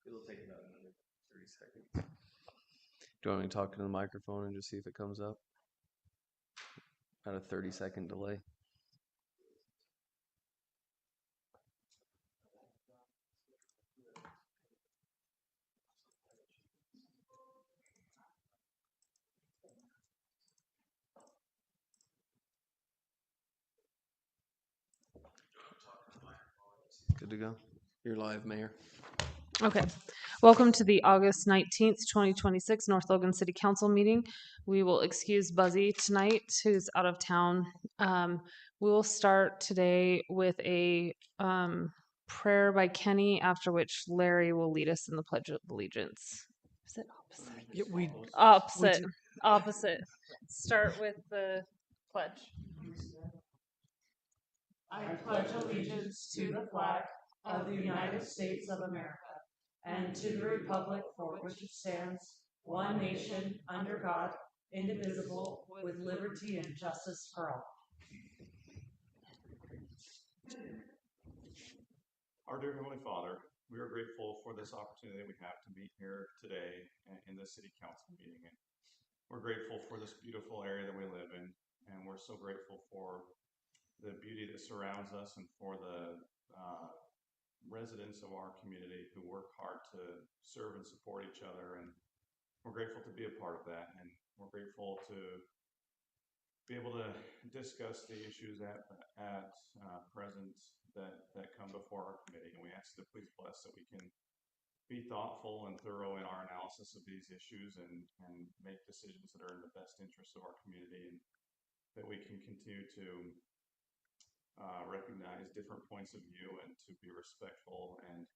It'll take about another 30 seconds. Do you want me to talk to the microphone and just see if it comes up? At a 30-second delay. Good to go. You're live, Mayor. Okay. Welcome to the August 19th, 2026 North Logan City Council meeting. We will excuse Buzzy tonight, who's out of town. We will start today with a prayer by Kenny, after which Larry will lead us in the Pledge of Allegiance. Is it opposite? Yeah, Opposite. Start with the pledge. I pledge allegiance to the flag of the United States of America and to the republic for which it stands, one nation, under God, indivisible, with liberty and justice for all. Our dear Heavenly Father, we are grateful for this opportunity we have to meet here today in the City Council meeting. And we're grateful for this beautiful area that we live in, and we're so grateful for the beauty that surrounds us and for the residents of our community who work hard to serve and support each other. And we're grateful to be a part of that, and we're grateful to be able to discuss the issues at present that come before our committee. And we ask you to please bless that we can be thoughtful and thorough in our analysis of these issues and make decisions that are in the best interest of our community, and that we can continue to recognize different points of view and to be respectful and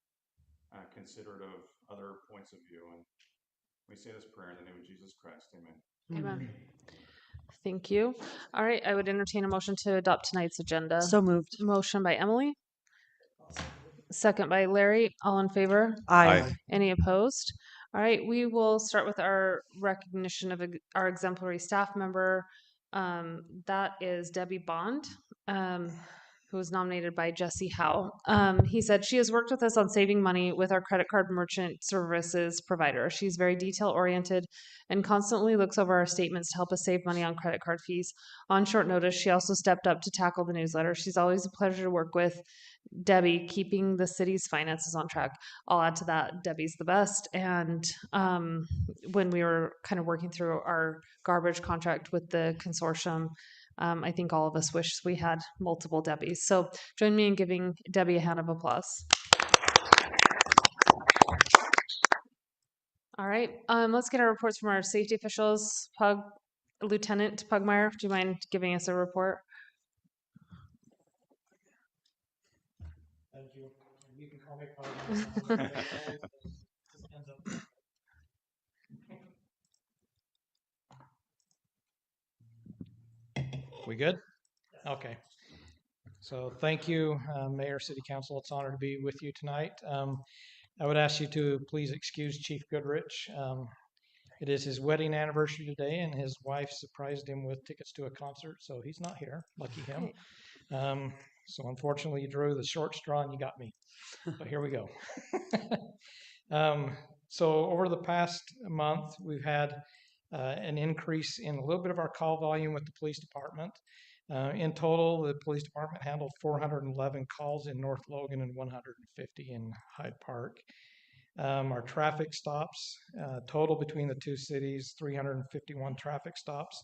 considerate of other points of view. And we say this prayer in the name of Jesus Christ. Amen. Amen. Thank you. All right, I would entertain a motion to adopt tonight's agenda. So moved. Motion by Emily. Second by Larry. All in favor? Aye. Any opposed? All right, we will start with our recognition of our exemplary staff member. That is Debbie Bond, who was nominated by Jesse Howe. He said she has worked with us on saving money with our credit card merchant services provider. She's very detail oriented and constantly looks over our statements to help us save money on credit card fees. On short notice, she also stepped up to tackle the newsletter. She's always a pleasure to work with. Debbie, keeping the city's finances on track. I'll add to that, Debbie's the best. And when we were kind of working through our garbage contract with the consortium, I think all of us wish we had multiple Debbies. So join me in giving Debbie a hand of applause. All right, let's get our reports from our safety officials. Lieutenant Pugmire, do you mind giving us a report? Thank you. You can call me Pugmire. We good? Okay. So thank you, Mayor, City Council. It's an honor to be with you tonight. I would ask you to please excuse Chief Goodrich. It is his wedding anniversary today, and his wife surprised him with tickets to a concert, so he's not here. Lucky him. So unfortunately, you drew the short straw and you got me. But here we go. So over the past month, we've had an increase in a little bit of our call volume with the police department. In total, the police department handled 411 calls in North Logan and 150 in Hyde Park. Our traffic stops, total between the two cities, 351 traffic stops,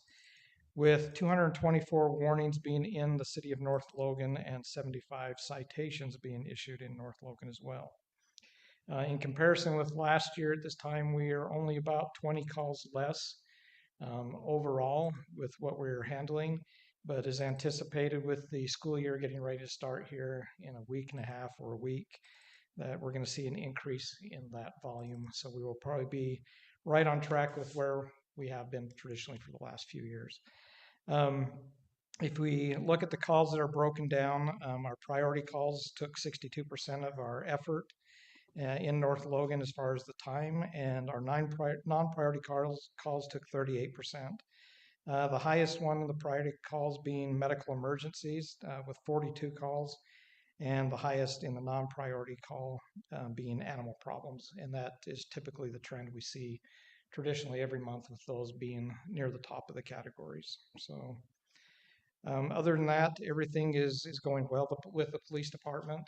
with 224 warnings being in the city of North Logan and 75 citations being issued in North Logan as well. In comparison with last year at this time, we are only about 20 calls less overall with what we're handling, but as anticipated with the school year getting ready to start here in a week and a half or a week, that we're going to see an increase in that volume. So we will probably be right on track with where we have been traditionally for the last few years. If we look at the calls that are broken down, our priority calls took 62% of our effort in North Logan as far as the time, and our non-priority calls took 38%. The highest one of the priority calls being medical emergencies with 42 calls, and the highest in the non-priority call being animal problems. And that is typically the trend we see traditionally every month, with those being near the top of the categories. So other than that, everything is going well with the police department.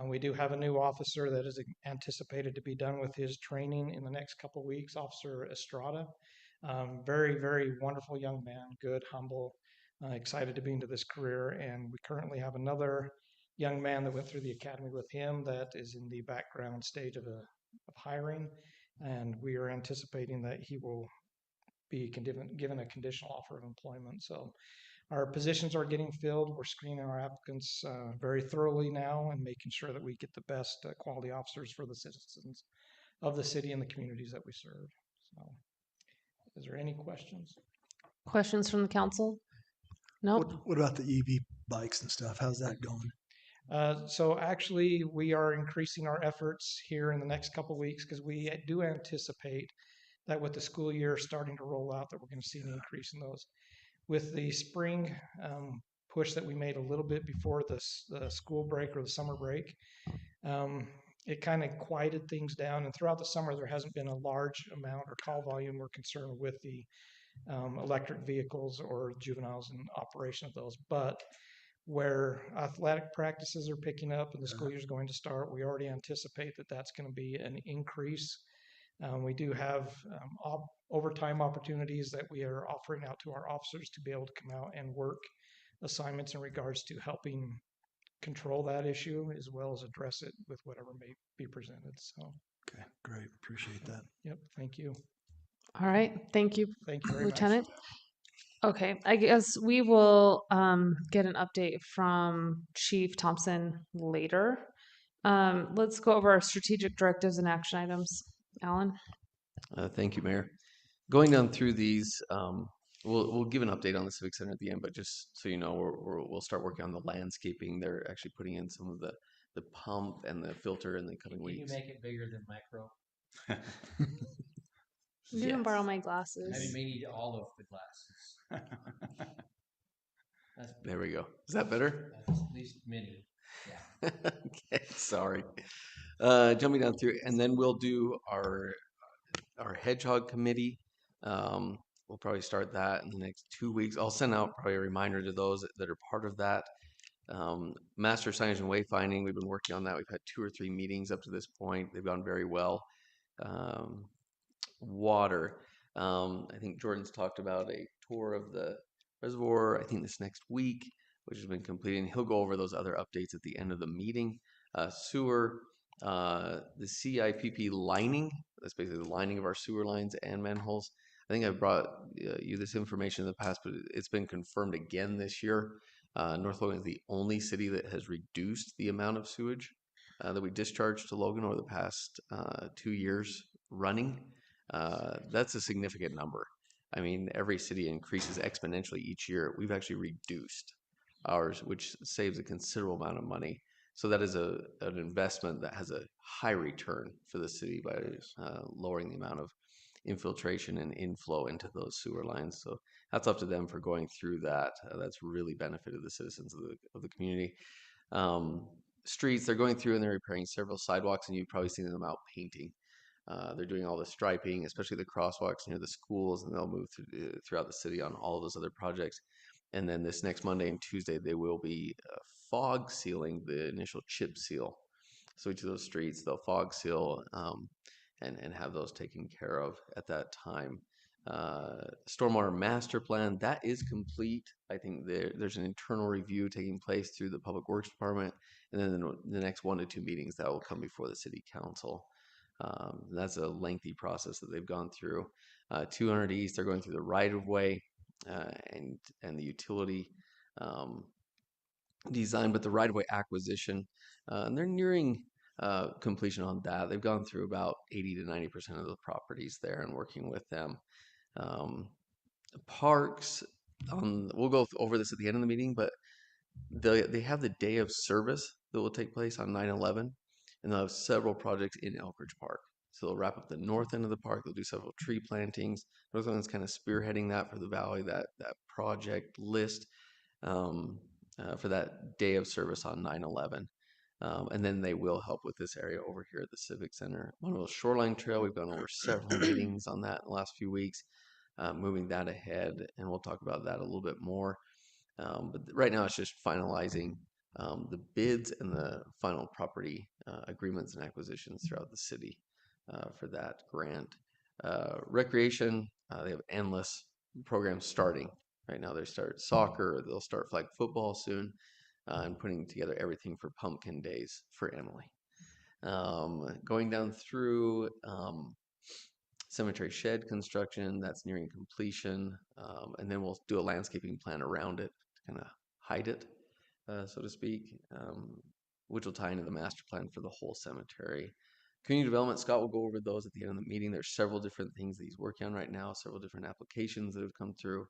We do have a new officer that is anticipated to be done with his training in the next couple of weeks, Officer Estrada. Very, very wonderful young man, good, humble, excited to be into this career. And we currently have another young man that went through the academy with him that is in the background stage of hiring. And we are anticipating that he will be given a conditional offer of employment. So our positions are getting filled. We're screening our applicants very thoroughly now and making sure that we get the best quality officers for the citizens of the city and the communities that we serve. So, is there any questions? Questions from the council? No. What about the EV bikes and stuff? How's that going? So actually, we are increasing our efforts here in the next couple of weeks, because we do anticipate that with the school year starting to roll out, that we're going to see an increase in those. With the spring push that we made a little bit before the school break or the summer break, it kind of quieted things down. And throughout the summer, there hasn't been a large amount or call volume or concern with the electric vehicles or juveniles in operation of those. But where athletic practices are picking up and the school year is going to start, we already anticipate that that's going to be an increase. We do have overtime opportunities that we are offering out to our officers to be able to come out and work assignments in regards to helping control that issue, as well as address it with whatever may be presented. So, Okay, great. Appreciate that. yep, thank you. All right. Thank you, Thank you very Lieutenant. much. Okay, I guess we will get an update from Chief Thompson later. Let's go over our strategic directives and action items. Alan? Thank you, Mayor. Going down through these, we'll give an update on the Civic Center at the end, but just so you know, we'll start working on the landscaping. They're actually putting in some of the pump and the filter in the coming Can you weeks. make it bigger than micro? You can borrow my glasses. I may need all of the glasses. That's, There we go. Is that better? that's at least mini. Yeah. Okay, sorry. Jumping down through, and then we'll do our hedgehog committee. We'll probably start that in the next 2 weeks. I'll send out probably a reminder to those that are part of that. Master signage and wayfinding, we've been working on that. We've had 2 or 3 meetings up to this point. They've gone very well. Water. I think Jordan's talked about a tour of the reservoir, I think this next week, which has been completed. And he'll go over those other updates at the end of the meeting. Sewer, the CIPP lining, that's basically the lining of our sewer lines and manholes. I think I've brought you this information in the past, but it's been confirmed again this year. North Logan is the only city that has reduced the amount of sewage that we discharge to Logan over the past 2 years running. That's a significant number. I mean, every city increases exponentially each year. We've actually reduced ours, which saves a considerable amount of money. So that is an investment that has a high return for the city by lowering the amount of infiltration and inflow into those sewer lines. So that's up to them for going through that. That's really benefited the citizens of the community. Streets, they're going through and they're repairing several sidewalks, and you've probably seen them out painting. They're doing all the striping, especially the crosswalks near the schools, and they'll move throughout the city on all of those other projects. And then this next Monday and Tuesday, they will be fog sealing the initial chip seal. So each of those streets, they'll fog seal and have those taken care of at that time. Stormwater master plan, that is complete. I think there's an internal review taking place through the Public Works Department, and then the next 1 to 2 meetings that will come before the City Council. That's a lengthy process that they've gone through. 200 East, they're going through the right-of-way and the utility design, but the right-of-way acquisition, and they're nearing completion on that. They've gone through about 80 to 90% of the properties there and working with them. Parks, we'll go over this at the end of the meeting, but they have the day of service that will take place on 9/11, and they'll have several projects in Elkridge Park. So they'll wrap up the north end of the park. They'll do several tree plantings. Northland's kind of spearheading that for the valley, that project list for that day of service on 9/11. And then they will help with this area over here at the Civic Center. Monroe Shoreline Trail, we've gone over several meetings on that in the last few weeks, moving that ahead, and we'll talk about that a little bit more. But right now it's just finalizing the bids and the final property agreements and acquisitions throughout the city for that grant. Recreation, they have endless programs starting. Right now they start soccer, they'll start flag football soon, and putting together everything for Pumpkin Days for Emily. Going down through cemetery shed construction, that's nearing completion, and then we'll do a landscaping plan around it to kind of hide it, so to speak, which will tie into the master plan for the whole cemetery. Community development, Scott will go over those at the end of the meeting. There's several different things that he's working on right now, several different applications that have come through.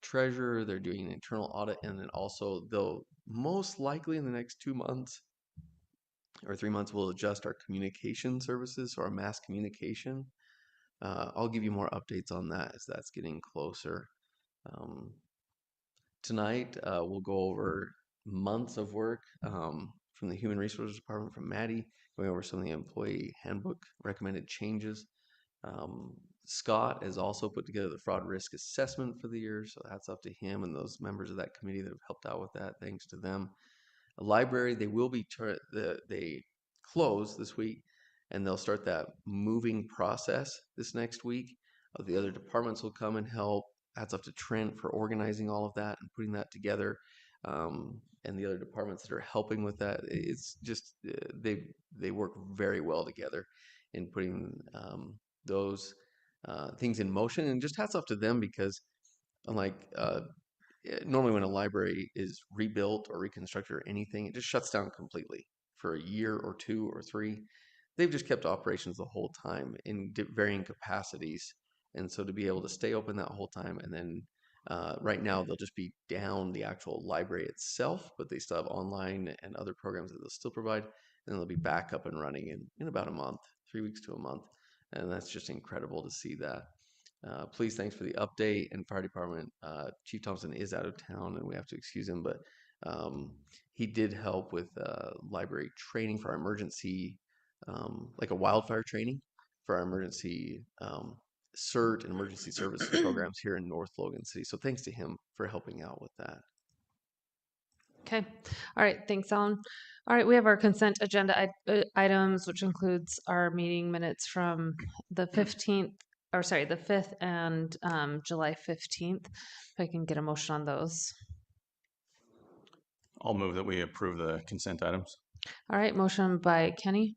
Treasurer, they're doing an internal audit, and then also they'll most likely in the next 2 months or 3 months we'll adjust our communication services, so our mass communication. I'll give you more updates on that as that's getting closer. Tonight we'll go over months of work from the Human Resources Department, from Maddie, going over some of the employee handbook recommended changes. Scott has also put together the fraud risk assessment for the year, so that's up to him and those members of that committee that have helped out with that. Thanks to them. A library, they will be they close this week, and they'll start that moving process this next week. The other departments will come and help. That's up to Trent for organizing all of that and putting that together. And the other departments that are helping with that, it's just they work very well together in putting those things in motion. And just hats off to them, because unlike normally when a library is rebuilt or reconstructed or anything, it just shuts down completely for a year or 2 or 3. They've just kept operations the whole time in varying capacities. And so to be able to stay open that whole time, and then right now they'll just be down the actual library itself, but they still have online and other programs that they'll still provide. And they'll be back up and running in about a month, 3 weeks to a month. And that's just incredible to see that. Please, thanks for the update. And fire department, Chief Thompson is out of town and we have to excuse him, but he did help with library training for our emergency, like a wildfire training for our emergency CERT and emergency services programs here in North Logan City. So thanks to him for helping out with that. Okay. All right. Thanks, Alan. All right. We have our consent agenda items, which includes our meeting minutes from the 15th, or sorry, the 5th and July 15th. If I can get a motion on those. I'll move that we approve the consent items. All right. Motion by Kenny.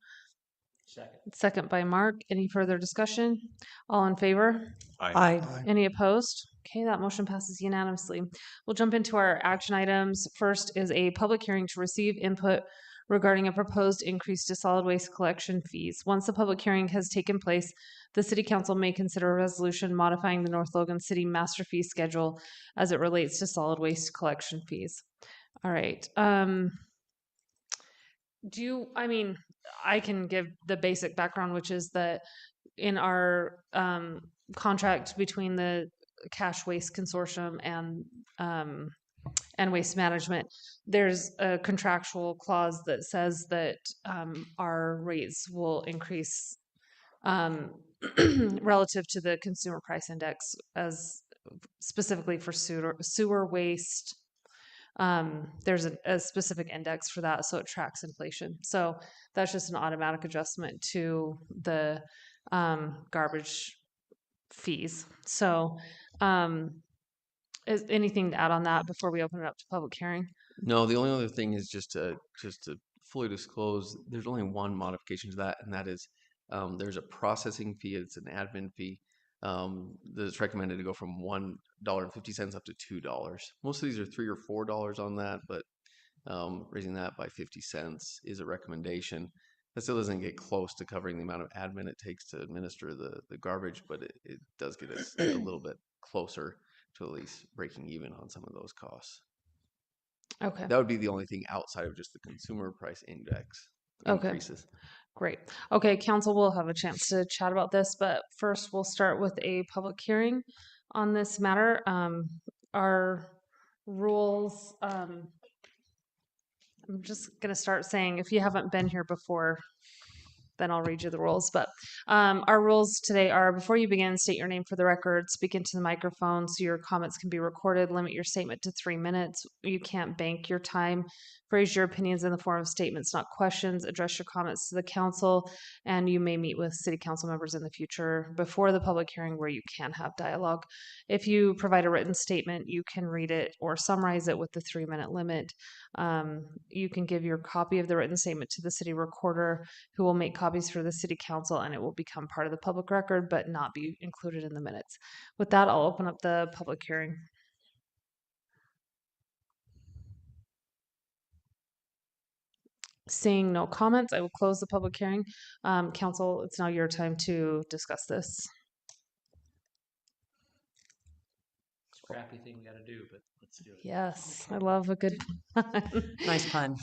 Second by Mark. Any further discussion? All in favor? Aye. Any opposed? Okay, that motion passes unanimously. We'll jump into our action items. First is a public hearing to receive input regarding a proposed increase to solid waste collection fees. Once the public hearing has taken place, the City Council may consider a resolution modifying the North Logan City master fee schedule as it relates to solid waste collection fees. All right. I can give the basic background, which is that in our contract between the Cash Waste Consortium and Waste Management, there's a contractual clause that says that our rates will increase relative to the consumer price index, as specifically for sewer waste. There's a specific index for that, so it tracks inflation. So that's just an automatic adjustment to the garbage fees. So is anything to add on that before we open it up to public hearing? No, the only other thing is just to fully disclose, there's only one modification to that, and that is there's a processing fee. It's an admin fee that's recommended to go from $1.50 up to $2. Most of these are $3 or $4 on that, but raising that by 50 cents is a recommendation. That still doesn't get close to covering the amount of admin it takes to administer the garbage, but it does get us a little bit closer to at least breaking even on some of those costs. Okay. That would be the only thing outside of just the consumer price index increases. Great. Okay, council will have a chance to chat about this, but first we'll start with a public hearing on this matter. Our rules, I'm just going to start saying, if you haven't been here before, then I'll read you the rules. But our rules today are: before you begin, state your name for the record, speak into the microphone so your comments can be recorded, limit your statement to 3 minutes. You can't bank your time. Phrase your opinions in the form of statements, not questions. Address your comments to the council, and you may meet with city council members in the future before the public hearing where you can have dialogue. If you provide a written statement, you can read it or summarize it with the 3-minute limit. You can give your copy of the written statement to the city recorder, who will make copies for the city council, and it will become part of the public record but not be included in the minutes. With that, I'll open up the public hearing. Seeing no comments, I will close the public hearing. Council, it's now your time to discuss this. It's a crappy thing we gotta do, but let's do it. Yes, I love a good pun. Nice pun.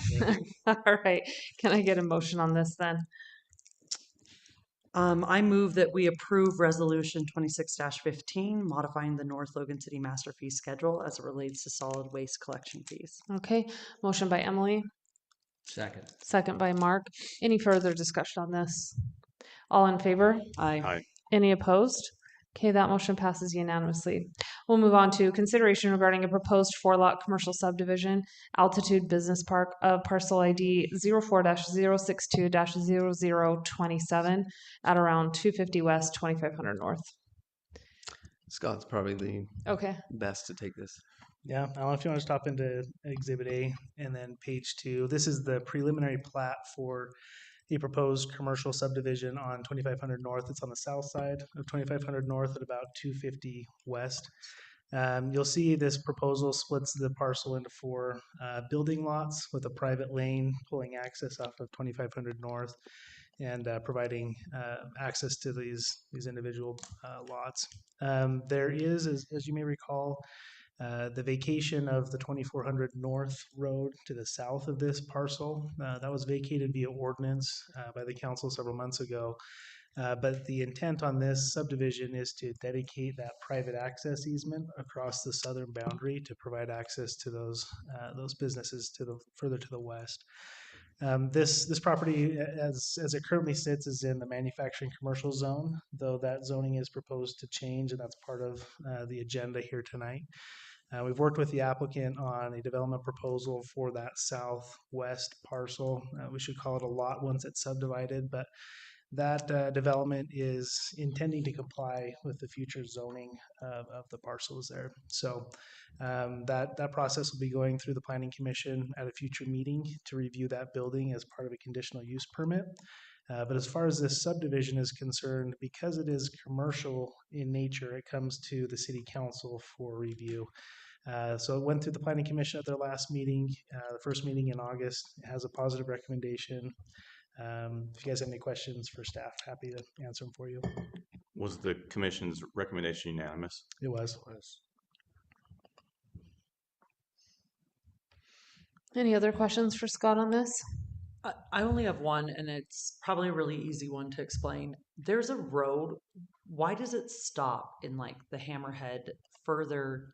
All right, can I get a motion on this then? I move that we approve Resolution 26-15, modifying the North Logan City Master Fee Schedule as it relates to solid waste collection fees. Okay, motion by Emily, Second. second by Mark. Any further discussion on this? All in favor? Aye. Any opposed? Okay, that motion passes unanimously. We'll move on to consideration regarding a proposed 4-lot commercial subdivision, Altitude Business Park of parcel ID 04-062-0027 at around 250 West, 2500 North. Scott's probably the Okay, best to take this. Yeah, I don't know if you want to stop into Exhibit A and then page 2. This is the preliminary plat for the proposed commercial subdivision on 2500 North. It's on the south side of 2500 North at about 250 West. You'll see this proposal splits the parcel into 4 building lots with a private lane pulling access off of 2500 North and providing access to these individual lots. There is, as you may recall, the vacation of the 2400 North Road to the south of this parcel. That was vacated via ordinance by the council several months ago. But the intent on this subdivision is to dedicate that private access easement across the southern boundary to provide access to those businesses further to the west. This property, as it currently sits, is in the manufacturing commercial zone, though that zoning is proposed to change, and that's part of the agenda here tonight. We've worked with the applicant on a development proposal for that southwest parcel. We should call it a lot once it's subdivided, but that development is intending to comply with the future zoning of the parcels there. So that process will be going through the Planning Commission at a future meeting to review that building as part of a conditional use permit. But as far as this subdivision is concerned, because it is commercial in nature, it comes to the City Council for review. So it went through the Planning Commission at their last meeting, the first meeting in August. It has a positive recommendation. If you guys have any questions for staff, happy to answer them for you. Was the commission's recommendation unanimous? It was. any other questions for Scott on this? I only have one, and it's probably a really easy one to explain. There's a road. Why does it stop in like the Hammerhead further?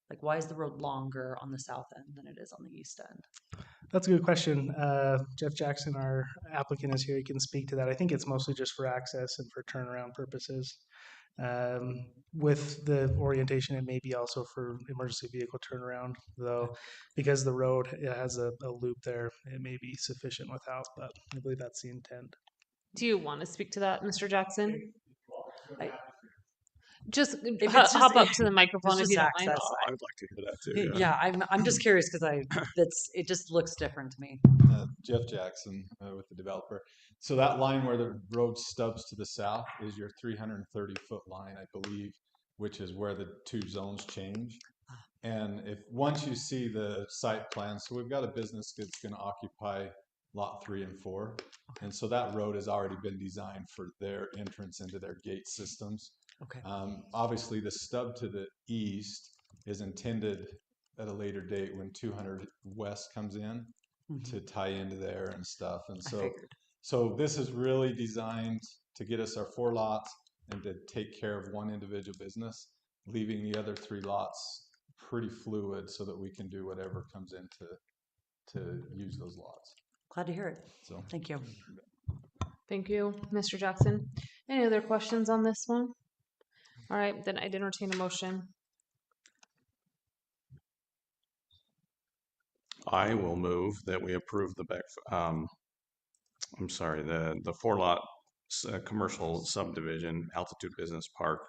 Like, why is the road longer on the south end than it is on the east end? That's a good question. Jeff Jackson, our applicant, is here. He can speak to that. I think it's mostly just for access and for turnaround purposes. With the orientation, it may be also for emergency vehicle turnaround, though, because the road has a loop there, it may be sufficient without, but I believe that's the intent. Do you want to speak to that, Mr. Jackson? Just it's just- hop up to the microphone if just you don't mind. access. I would like to hear that too. Yeah, I'm just curious because it just looks different to me. Jeff Jackson with the developer. So that line where the road stubs to the south is your 330-foot line, I believe, which is where the two zones change. And once you see the site plan, so we've got a business that's going to occupy lot 3 and 4. And so that road has already been designed for their entrance into their gate systems. Okay. Obviously, the stub to the east is intended at a later date when 200 West comes in to tie into there and stuff. And so this is really designed to get us our 4 lots and to take care of one individual business, leaving the other 3 lots pretty fluid so that we can do whatever comes into to use those lots. Glad to hear it. So Thank you. Thank you, Mr. Jackson. Any other questions on this one? All right, then I'd entertain a motion. I will move that we approve the the 4 lot commercial subdivision, Altitude Business Park,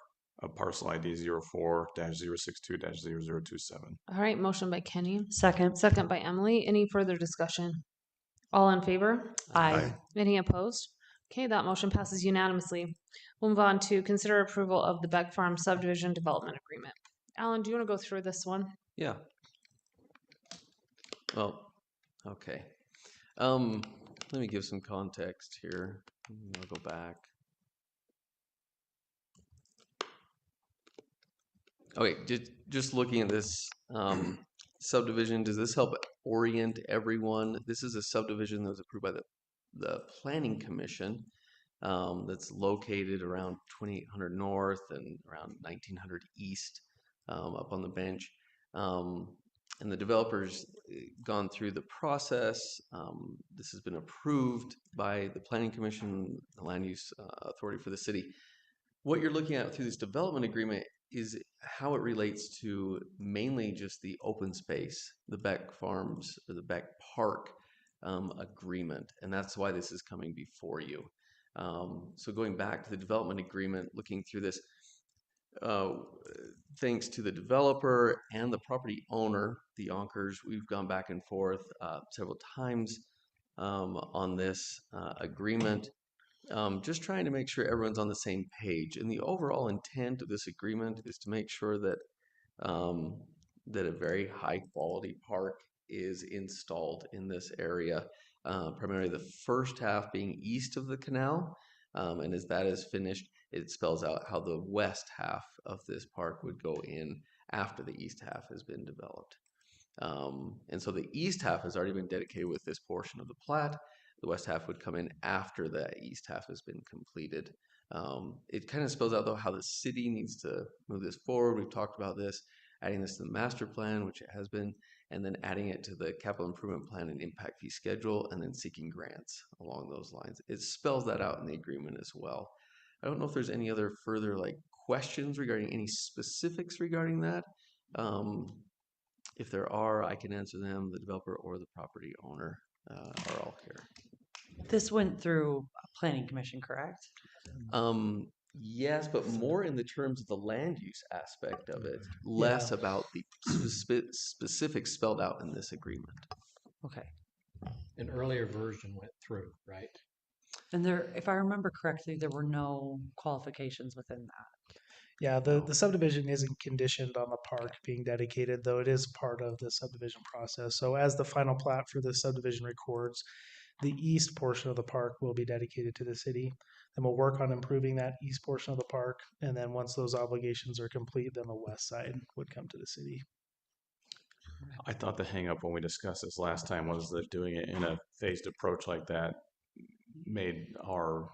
parcel ID 04-062-0027. All right, motion by Kenny, Second. second by Emily. Any further discussion? All in favor? Aye. Any opposed? Okay, that motion passes unanimously. We'll move on to consider approval of the Beck Farm subdivision development agreement. Alan, do you want to go through this one? Yeah. Well, okay. Let me give some context here. I'll go back. Okay, just looking at this subdivision, does this help orient everyone? This is a subdivision that was approved by the Planning Commission that's located around 2800 North and around 1900 East up on the bench. And the developer's gone through the process. This has been approved by the Planning Commission, the Land Use Authority for the city. What you're looking at through this development agreement is how it relates to mainly just the open space, the Beck Farms or the Beck Park agreement. And that's why this is coming before you. So going back to the development agreement, looking through this, thanks to the developer and the property owner, the Yonkers, we've gone back and forth several times on this agreement, just trying to make sure everyone's on the same page. And the overall intent of this agreement is to make sure that that a very high quality park is installed in this area, primarily the first half being east of the canal. And as that is finished, it spells out how the west half of this park would go in after the east half has been developed. And so the east half has already been dedicated with this portion of the plat. The west half would come in after the east half has been completed. It kind of spells out, though, how the city needs to move this forward. We've talked about this, adding this to the master plan, which it has been, and then adding it to the capital improvement plan and impact fee schedule, and then seeking grants along those lines. It spells that out in the agreement as well. I don't know if there's any other further questions regarding any specifics regarding that. If there are, I can answer them. The developer or the property owner are all here. This went through Planning Commission, correct? Yes, but more in the terms of the land use aspect of it, less about the specifics spelled out in this agreement. Okay. An earlier version went through, right? And there, if I remember correctly, there were no qualifications within that. Yeah, the subdivision isn't conditioned on the park being dedicated, though it is part of the subdivision process. So as the final plat for the subdivision records, the east portion of the park will be dedicated to the city. And we'll work on improving that east portion of the park. And then once those obligations are complete, then the west side would come to the city. I thought the hang up when we discussed this last time was that doing it in a phased approach like that made our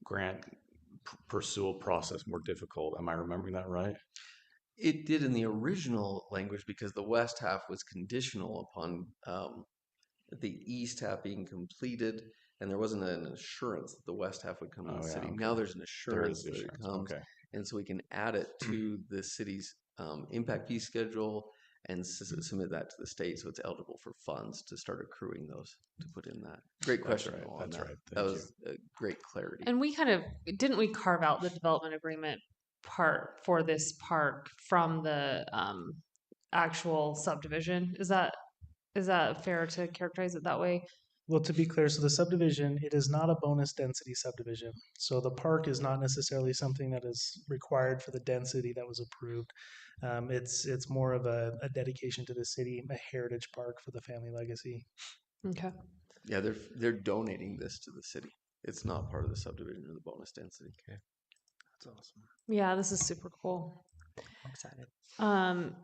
grant pursual process more difficult. Am I remembering that right? It did in the original language because the west half was conditional upon the east half being completed, and there wasn't an assurance that the west half would come to the city. Okay. Now there's an assurance that it comes, okay. And so we can add it to the city's impact fee schedule and submit that to the state, so it's eligible for funds to start accruing those to put in that. Great question. That's right. That was great clarity. And we didn't we carve out the development agreement part for this park from the actual subdivision? Is that fair to characterize it that way? Well, to be clear, so the subdivision, it is not a bonus density subdivision. So the park is not necessarily something that is required for the density that was approved. It's more of a dedication to the city, a heritage park for the family legacy. Okay. Yeah, they're donating this to the city. It's not part of the subdivision or the bonus density. Okay. That's awesome. Yeah, this is super cool. I'm excited.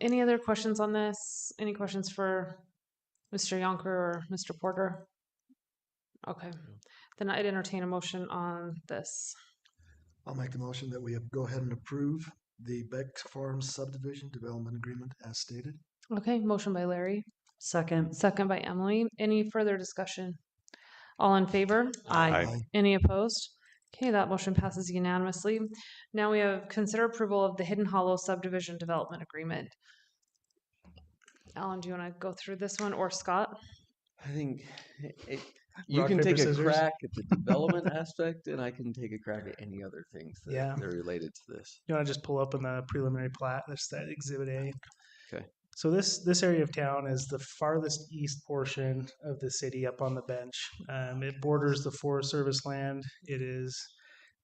Any other questions on this? Any questions for Mr. Yonker or Mr. Porter? Okay. Then I'd entertain a motion on this. I'll make the motion that we go ahead and approve the Beck Farms subdivision development agreement as stated. Okay, motion by Larry, Second. Second by Emily. Any further discussion? All in favor? Aye. Any opposed? Okay, that motion passes unanimously. Now we have consider approval of the Hidden Hollow subdivision development agreement. Alan, do you want to go through this one, or Scott? I think it, you Rock, can paper, take a scissors? crack at the development aspect, and I can take a crack at any other things that Yeah. are related to this. You want to just pull up in the preliminary plat? That's that Exhibit A. Okay. So this area of town is the farthest east portion of the city up on the bench. It borders the Forest Service land. It is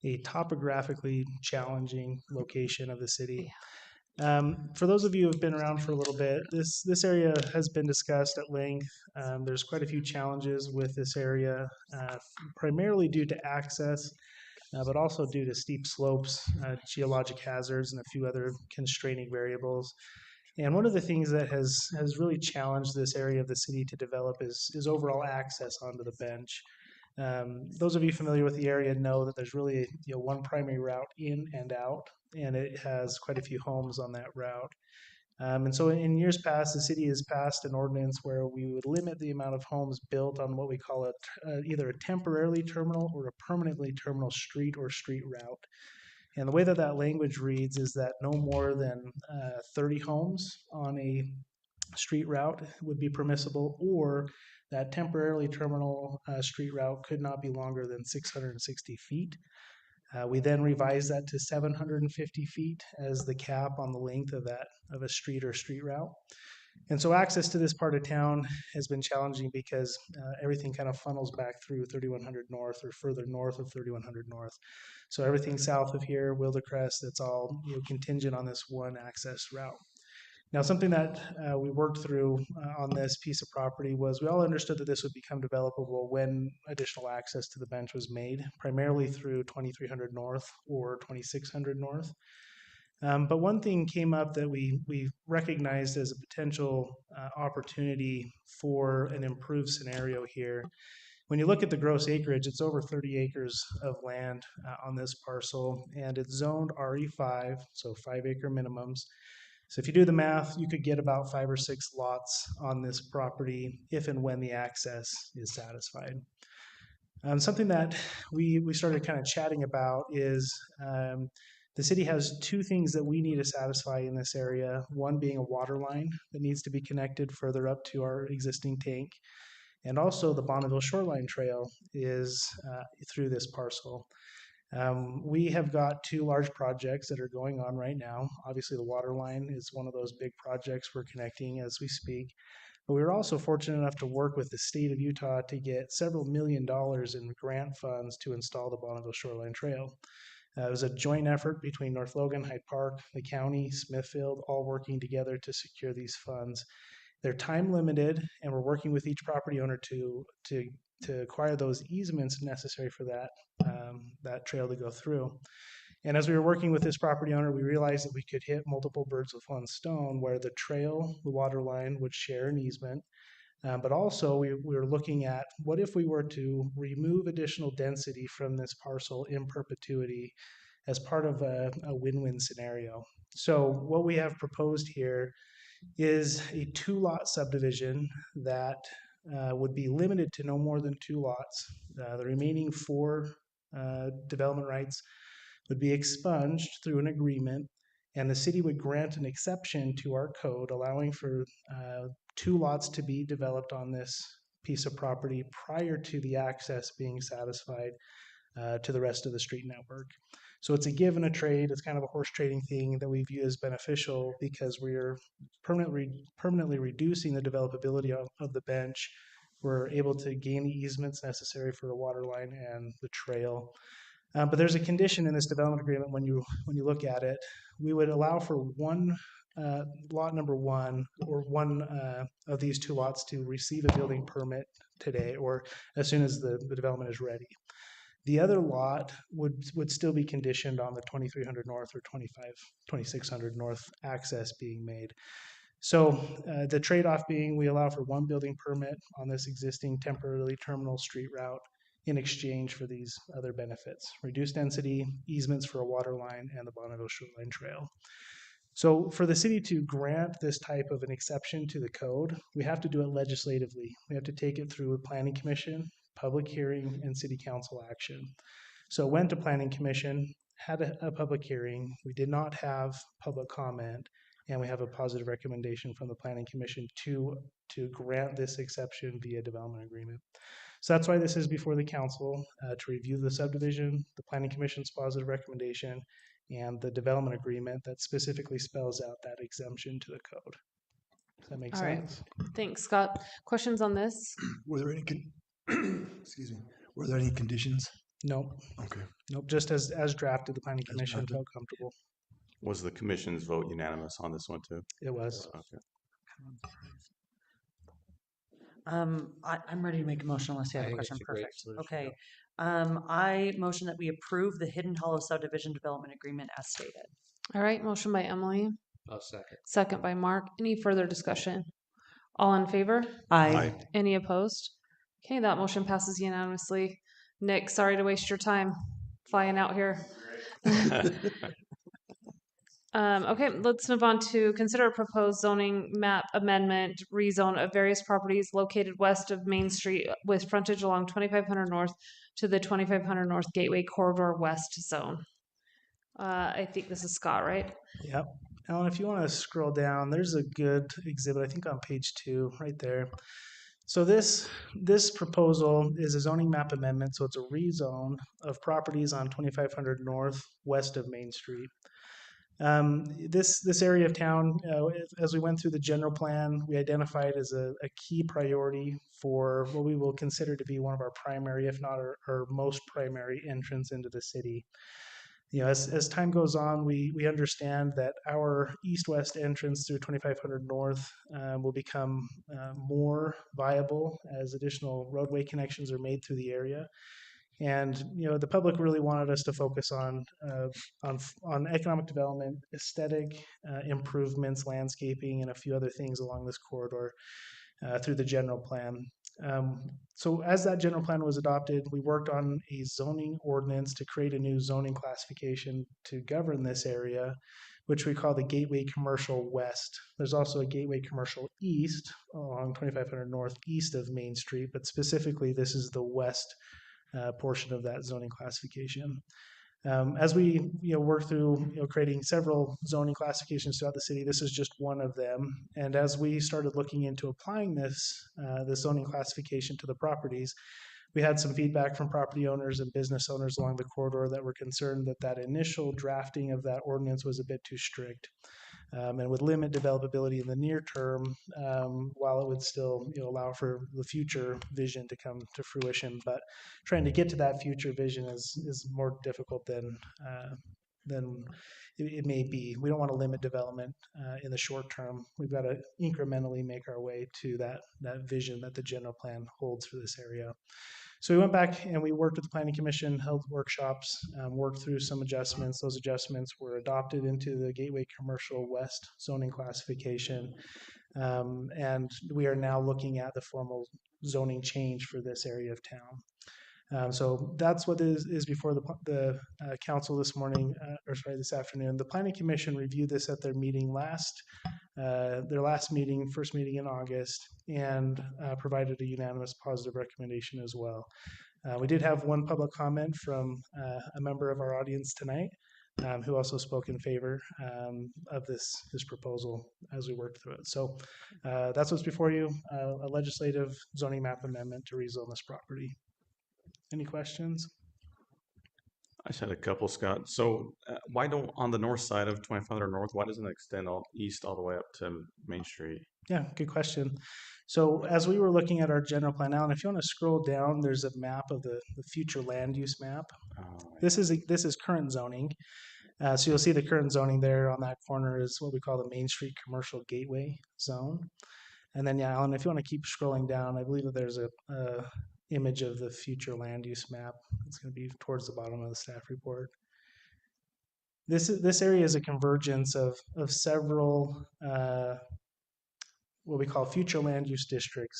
a topographically challenging location of the city. For those of you who have been around for a little bit, this area has been discussed at length. There's quite a few challenges with this area, primarily due to access, but also due to steep slopes, geologic hazards, and a few other constraining variables. And one of the things that has really challenged this area of the city to develop is overall access onto the bench. Those of you familiar with the area know that there's really one primary route in and out, and it has quite a few homes on that route. And so in years past, the city has passed an ordinance where we would limit the amount of homes built on what we call either a temporarily terminal or a permanently terminal street or street route. And the way that that language reads is that no more than 30 homes on a street route would be permissible, or that temporarily terminal street route could not be longer than 660 feet. We then revised that to 750 feet as the cap on the length of a street or street route. And so access to this part of town has been challenging because everything kind of funnels back through 3100 North or further north of 3100 North. So everything south of here, Wildecrest, it's all contingent on this one access route. Now, something that we worked through on this piece of property was we all understood that this would become developable when additional access to the bench was made, primarily through 2300 North or 2600 North. But one thing came up that we recognized as a potential opportunity for an improved scenario here. When you look at the gross acreage, it's over 30 acres of land on this parcel, and it's zoned RE5, so 5-acre minimums. So if you do the math, you could get about 5 or 6 lots on this property if and when the access is satisfied. Something that we started kind of chatting about is the city has 2 things that we need to satisfy in this area, one being a water line that needs to be connected further up to our existing tank, and also the Bonneville Shoreline Trail is through this parcel. We have got 2 large projects that are going on right now. Obviously, the water line is one of those big projects we're connecting as we speak. But we were also fortunate enough to work with the state of Utah to get several $1 million in grant funds to install the Bonneville Shoreline Trail. It was a joint effort between North Logan, Hyde Park, the county, Smithfield, all working together to secure these funds. They're time limited, and we're working with each property owner to acquire those easements necessary for that trail to go through. And as we were working with this property owner, we realized that we could hit multiple birds with one stone, where the trail, the water line, would share an easement. But also we were looking at what if we were to remove additional density from this parcel in perpetuity as part of a win-win scenario. So what we have proposed here is a 2-lot subdivision that would be limited to no more than 2 lots. The remaining 4 development rights would be expunged through an agreement, and the city would grant an exception to our code allowing for 2 lots to be developed on this piece of property prior to the access being satisfied to the rest of the street network. So it's a give and a trade. It's kind of a horse trading thing that we view as beneficial because we're permanently reducing the developability of the bench. We're able to gain the easements necessary for the water line and the trail. But there's a condition in this development agreement when you look at it. We would allow for one lot number 1 or one of these 2 lots to receive a building permit today or as soon as the development is ready. The other lot would still be conditioned on the 2300 North or 2600 North access being made. So the trade-off being we allow for 1 building permit on this existing temporarily terminal street route in exchange for these other benefits: reduced density, easements for a water line, and the Bonneville Shoreline Trail. So for the city to grant this type of an exception to the code, we have to do it legislatively. We have to take it through a planning commission, public hearing, and city council action. So it went to planning commission, had a public hearing. We did not have public comment, and we have a positive recommendation from the planning commission to grant this exception via development agreement. So that's why this is before the council to review the subdivision, the planning commission's positive recommendation, and the development agreement that specifically spells out that exemption to the code. Does that make All right. sense? Thanks, Scott. Questions on this? Were there any, excuse me, were there any conditions? Nope. Okay. Nope. Just as drafted, the planning As commission drafted. felt comfortable. Was the commission's vote unanimous on this one too? It was. Okay. I'm ready to make a motion unless you I have a think question. it's a great Perfect. solution, Okay. I motion that we approve the Hidden Hollow subdivision development agreement as stated. All right, motion by Emily, I'll second. second by Mark. Any further discussion? All in favor? Aye. Any opposed? Okay, that motion passes unanimously. Nick, sorry to waste your time flying out here. Okay, let's move on to consider a proposed zoning map amendment, rezone of various properties located west of Main Street with frontage along 2500 North to the 2500 North Gateway Corridor West Zone. I think this is Scott, right? Yep. Alan, if you want to scroll down, there's a good exhibit, I think on page 2, right there. So this proposal is a zoning map amendment, so it's a rezone of properties on 2500 North west of Main Street. This area of town, as we went through the general plan, we identified as a key priority for what we will consider to be one of our primary, if not our most primary entrance into the city. You know, as time goes on, we understand that our east-west entrance through 2500 North will become more viable as additional roadway connections are made through the area. And you know, the public really wanted us to focus on economic development, aesthetic improvements, landscaping, and a few other things along this corridor through the general plan. So as that general plan was adopted, we worked on a zoning ordinance to create a new zoning classification to govern this area, which we call the Gateway Commercial West. There's also a Gateway Commercial East along 2500 North east of Main Street, but specifically this is the west portion of that zoning classification. As we work through creating several zoning classifications throughout the city, this is just one of them. And as we started looking into applying this zoning classification to the properties, we had some feedback from property owners and business owners along the corridor that were concerned that initial drafting of that ordinance was a bit too strict. And would limit developability in the near term, while it would still allow for the future vision to come to fruition. But trying to get to that future vision is more difficult than it may be. We don't want to limit development in the short term. We've got to incrementally make our way to that vision that the general plan holds for this area. So we went back and we worked with the Planning Commission, held workshops, worked through some adjustments. Those adjustments were adopted into the Gateway Commercial West zoning classification. And we are now looking at the formal zoning change for this area of town. So that's what is before the council this morning, this afternoon. The Planning Commission reviewed this at their meeting first meeting in August, and provided a unanimous positive recommendation as well. We did have one public comment from a member of our audience tonight, who also spoke in favor of this proposal as we worked through it. So that's what's before you, a legislative zoning map amendment to rezone this property. Any questions? I just had a couple, Scott. So why don't, on the north side of 2500 North, why doesn't it extend east all the way up to Main Street? Yeah, good question. So as we were looking at our general plan, Alan, if you want to scroll down, there's a map of the future land use map. This is current zoning. So you'll see the current zoning there on that corner is what we call the Main Street Commercial Gateway Zone. And then, yeah, Alan, if you want to keep scrolling down, I believe that there's a image of the future land use map. It's going to be towards the bottom of the staff report. This area is a convergence of several what we call future land use districts.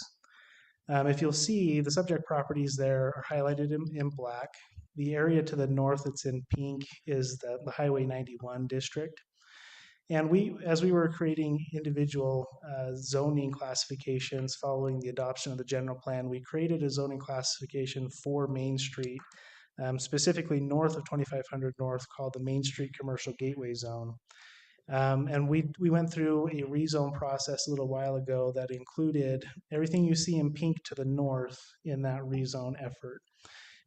If you'll see, the subject properties there are highlighted in black. The area to the north that's in pink is the Highway 91 district. And as we were creating individual zoning classifications following the adoption of the general plan, we created a zoning classification for Main Street, specifically north of 2500 North, called the Main Street Commercial Gateway Zone. And we went through a rezone process a little while ago that included everything you see in pink to the north in that rezone effort.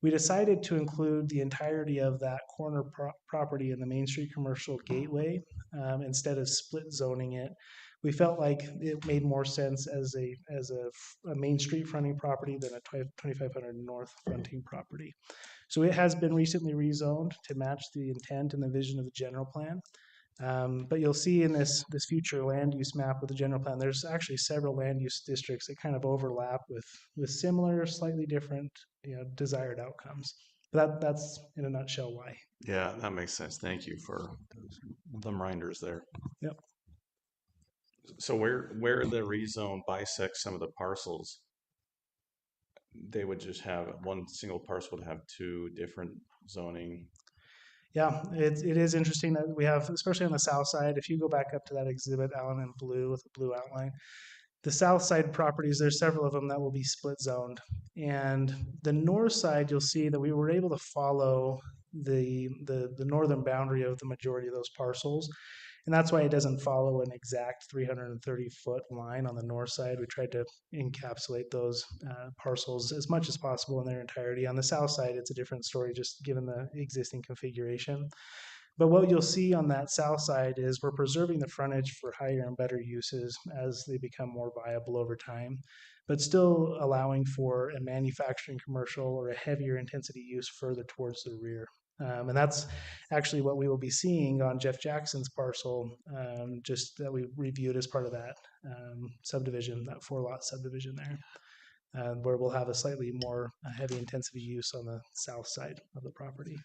We decided to include the entirety of that corner property in the Main Street Commercial Gateway instead of split zoning it. We felt like it made more sense as a Main Street fronting property than a 2500 North fronting property. So it has been recently rezoned to match the intent and the vision of the general plan. But you'll see in this future land use map with the general plan, there's actually several land use districts that kind of overlap with similar, slightly different, desired outcomes. But that's in a nutshell why. Yeah, that makes sense. Thank you for the reminders there. Yep. So where the rezone bisects some of the parcels, they would just have one single parcel would have two different zoning. Yeah, it is interesting that we have, especially on the south side, if you go back up to that exhibit, Alan, in blue with a blue outline, the south side properties, there's several of them that will be split zoned. And the north side, you'll see that we were able to follow the northern boundary of the majority of those parcels. And that's why it doesn't follow an exact 330-foot line on the north side. We tried to encapsulate those parcels as much as possible in their entirety. On the south side, it's a different story, just given the existing configuration. But what you'll see on that south side is we're preserving the frontage for higher and better uses as they become more viable over time, but still allowing for a manufacturing commercial or a heavier intensity use further towards the rear. And that's actually what we will be seeing on Jeff Jackson's parcel, just that we reviewed as part of that subdivision, that 4-lot subdivision there, where we'll have a slightly more heavy intensity use on the south side of the property.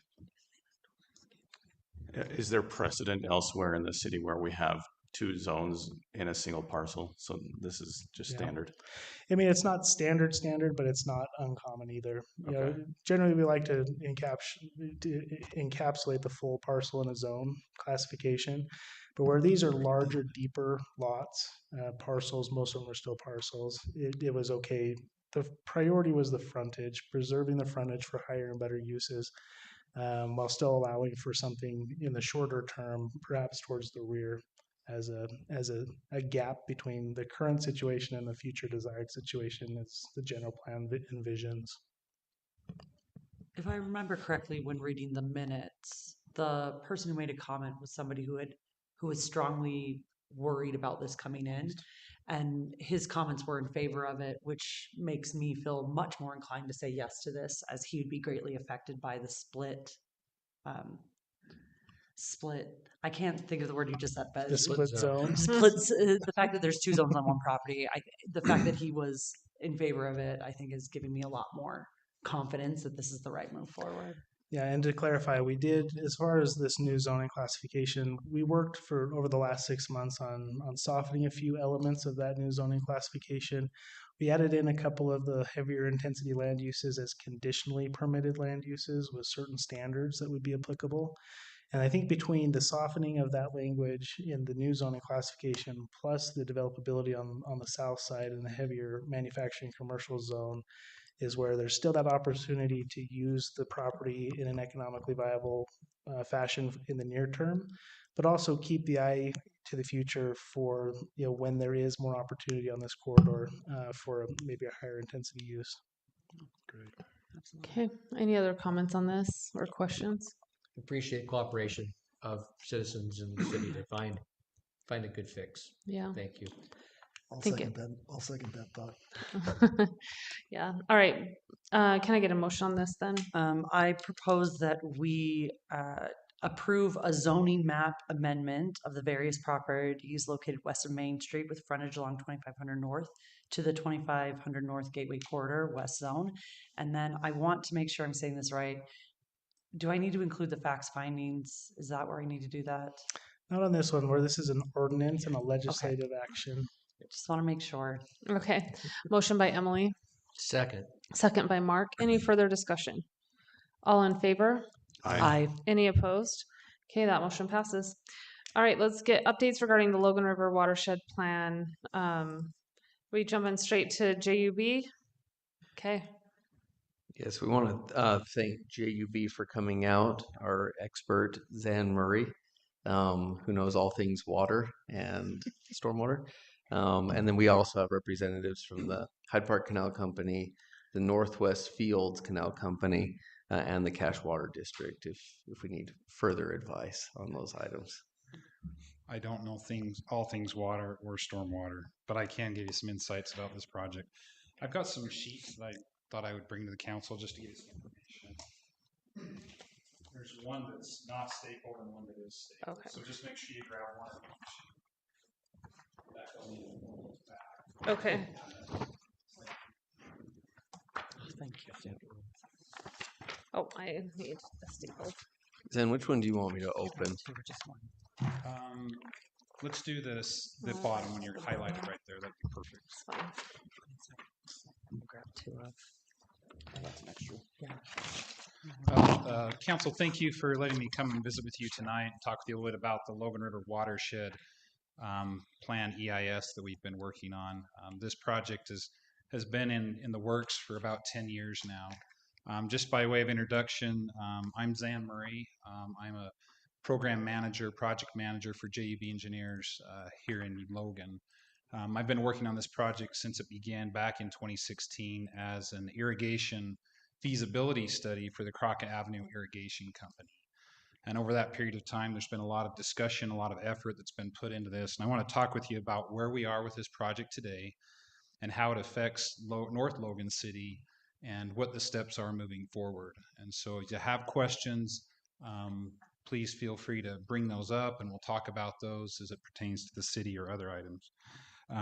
Is there precedent elsewhere in the city where we have two zones in a single parcel? So this is just standard. I mean, it's not standard, but it's not uncommon either. Generally, we like to encapsulate the full parcel in a zone classification. But where these are larger, deeper lots, parcels, most of them are still parcels, it was okay. The priority was the frontage, preserving the frontage for higher and better uses, while still allowing for something in the shorter term, perhaps towards the rear, as a gap between the current situation and the future desired situation as the general plan envisions. If I remember correctly, when reading the minutes, the person who made a comment was somebody who was strongly worried about this coming in, and his comments were in favor of it, which makes me feel much more inclined to say yes to this, as he would be greatly affected by the split. I can't think of the word you just said, but The split zone. the fact that there's two zones on one property, the fact that he was in favor of it, I think is giving me a lot more confidence that this is the right move forward. Yeah, and to clarify, we did, as far as this new zoning classification, we worked for over the last 6 months on softening a few elements of that new zoning classification. We added in a couple of the heavier intensity land uses as conditionally permitted land uses with certain standards that would be applicable. And I think between the softening of that language in the new zoning classification, plus the developability on the south side and the heavier manufacturing commercial zone, is where there's still that opportunity to use the property in an economically viable fashion in the near term, but also keep the eye to the future for when there is more opportunity on this corridor for maybe a higher intensity use. Great. Okay, any other comments on this or questions? Appreciate cooperation of citizens in the city to find a good fix. Yeah. Thank you. I'll Think second that thought. Yeah. All right. Can I get a motion on this then? I propose that we approve a zoning map amendment of the various properties located west of Main Street with frontage along 2500 North to the 2500 North Gateway Corridor West Zone. And then I want to make sure I'm saying this right. Do I need to include the facts findings? Is that where I need to do that? Not on this one, where this is an ordinance and a legislative action. Just want to make sure. Okay. Motion by Emily, Second. second by Mark. Any further discussion? All in favor? Aye. Any opposed? Okay, that motion passes. All right, let's get updates regarding the Logan River watershed plan. We jumping straight to JUB? Okay. Yes, we want to thank JUB for coming out, our expert, Zan Murray, who knows all things water and stormwater. And then we also have representatives from the Hyde Park Canal Company, the Northwest Fields Canal Company, and the Cache Water District if we need further advice on those items. I don't know all things water or stormwater, but I can give you some insights about this project. I've got some sheets that I thought I would bring to the council just to give you some information. There's one that's not stapled and one that is stapled. Okay. So just make sure you grab one of each. Okay. Thank you. Oh, I need a staple. Zan, which one do you want me to open? Let's do the bottom one you're highlighted right there. That'd be perfect. It's fine. Grab two of. That's an extra. Council, thank you for letting me come and visit with you tonight and talk with you a little bit about the Logan River Watershed Plan EIS that we've been working on. This project has been in the works for about 10 years now. Just by way of introduction, I'm Zan Murray. I'm a program manager, project manager for JUB Engineers here in Logan. I've been working on this project since it began back in 2016 as an irrigation feasibility study for the Crockett Avenue Irrigation Company. And over that period of time, there's been a lot of discussion, a lot of effort that's been put into this. And I want to talk with you about where we are with this project today and how it affects North Logan City and what the steps are moving forward. And so if you have questions, please feel free to bring those up and we'll talk about those as it pertains to the city or other items.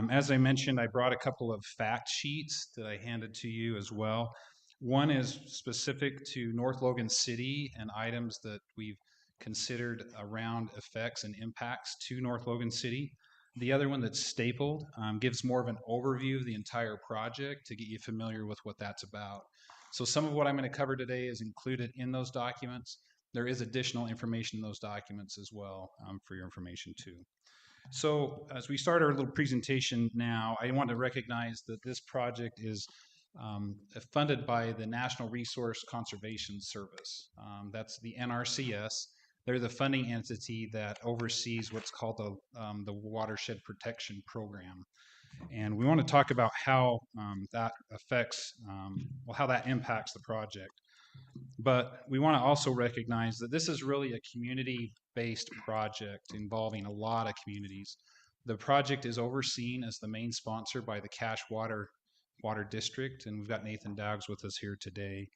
As I mentioned, I brought a couple of fact sheets that I handed to you as well. One is specific to North Logan City and items that we've considered around effects and impacts to North Logan City. The other one that's stapled gives more of an overview of the entire project to get you familiar with what that's about. So some of what I'm going to cover today is included in those documents. There is additional information in those documents as well for your information too. So as we start our little presentation now, I want to recognize that this project is funded by the National Resource Conservation Service. That's the NRCS. They're the funding entity that oversees what's called the Watershed Protection Program. And we want to talk about how that affects, how that impacts the project. But we want to also recognize that this is really a community-based project involving a lot of communities. The project is overseen as the main sponsor by the Cache Water District, and we've got Nathan Dowgs with us here today.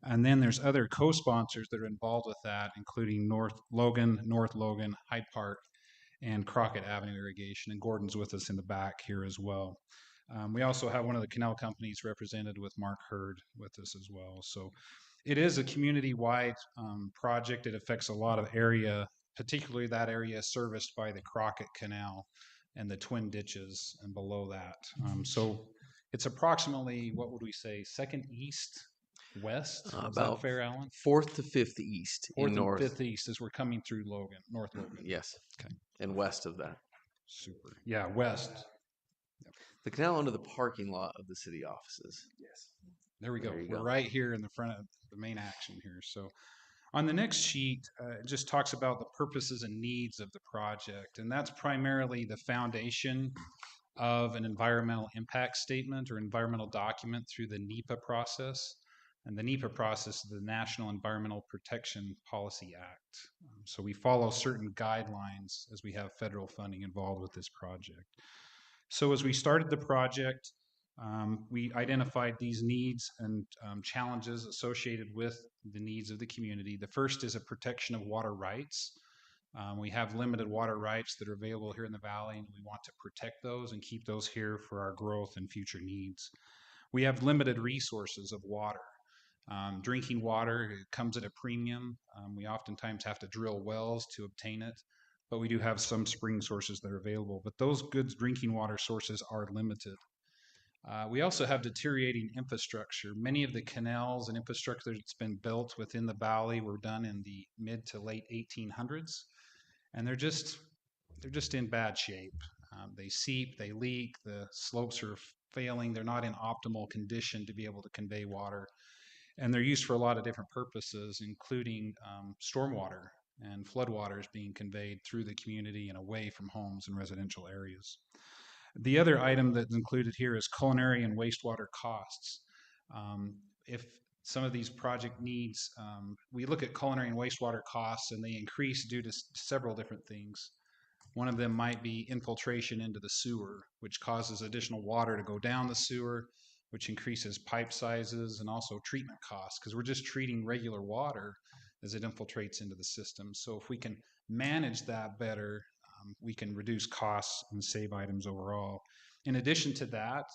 And then there's other co-sponsors that are involved with that, including North Logan, Hyde Park, and Crockett Avenue Irrigation, and Gordon's with us in the back here as well. We also have one of the canal companies represented with Mark Hurd with us as well. So it is a community-wide project. It affects a lot of area, particularly that area serviced by the Crockett Canal and the twin ditches and below that. So it's approximately, what would we say, second east west? Is About that fair, Alan? 4th to 5th east Fourth in and north. fifth east as we're coming through Logan, North Logan. Yes. Okay. And west of that. Super. Yeah, west. The canal under the parking lot of the city offices. Yes. There we go. There you We're go. right here in the front of the main action here. So on the next sheet, it just talks about the purposes and needs of the project. And that's primarily the foundation of an environmental impact statement or environmental document through the NEPA process. And the NEPA process is the National Environmental Protection Policy Act. So we follow certain guidelines as we have federal funding involved with this project. So as we started the project, we identified these needs and challenges associated with the needs of the community. The first is a protection of water rights. We have limited water rights that are available here in the valley, and we want to protect those and keep those here for our growth and future needs. We have limited resources of water. Drinking water, it comes at a premium. We oftentimes have to drill wells to obtain it, but we do have some spring sources that are available. But those good drinking water sources are limited. We also have deteriorating infrastructure. Many of the canals and infrastructure that's been built within the valley were done in the mid to late 1800s, and they're just they're just in bad shape. They seep, they leak, the slopes are failing. They're not in optimal condition to be able to convey water. And they're used for a lot of different purposes, including stormwater and floodwaters being conveyed through the community and away from homes and residential areas. The other item that's included here is culinary and wastewater costs. If some of these project needs, we look at culinary and wastewater costs, and they increase due to several different things. One of them might be infiltration into the sewer, which causes additional water to go down the sewer, which increases pipe sizes and also treatment costs, because we're just treating regular water as it infiltrates into the system. So if we can manage that better, we can reduce costs and save items overall. In addition to that,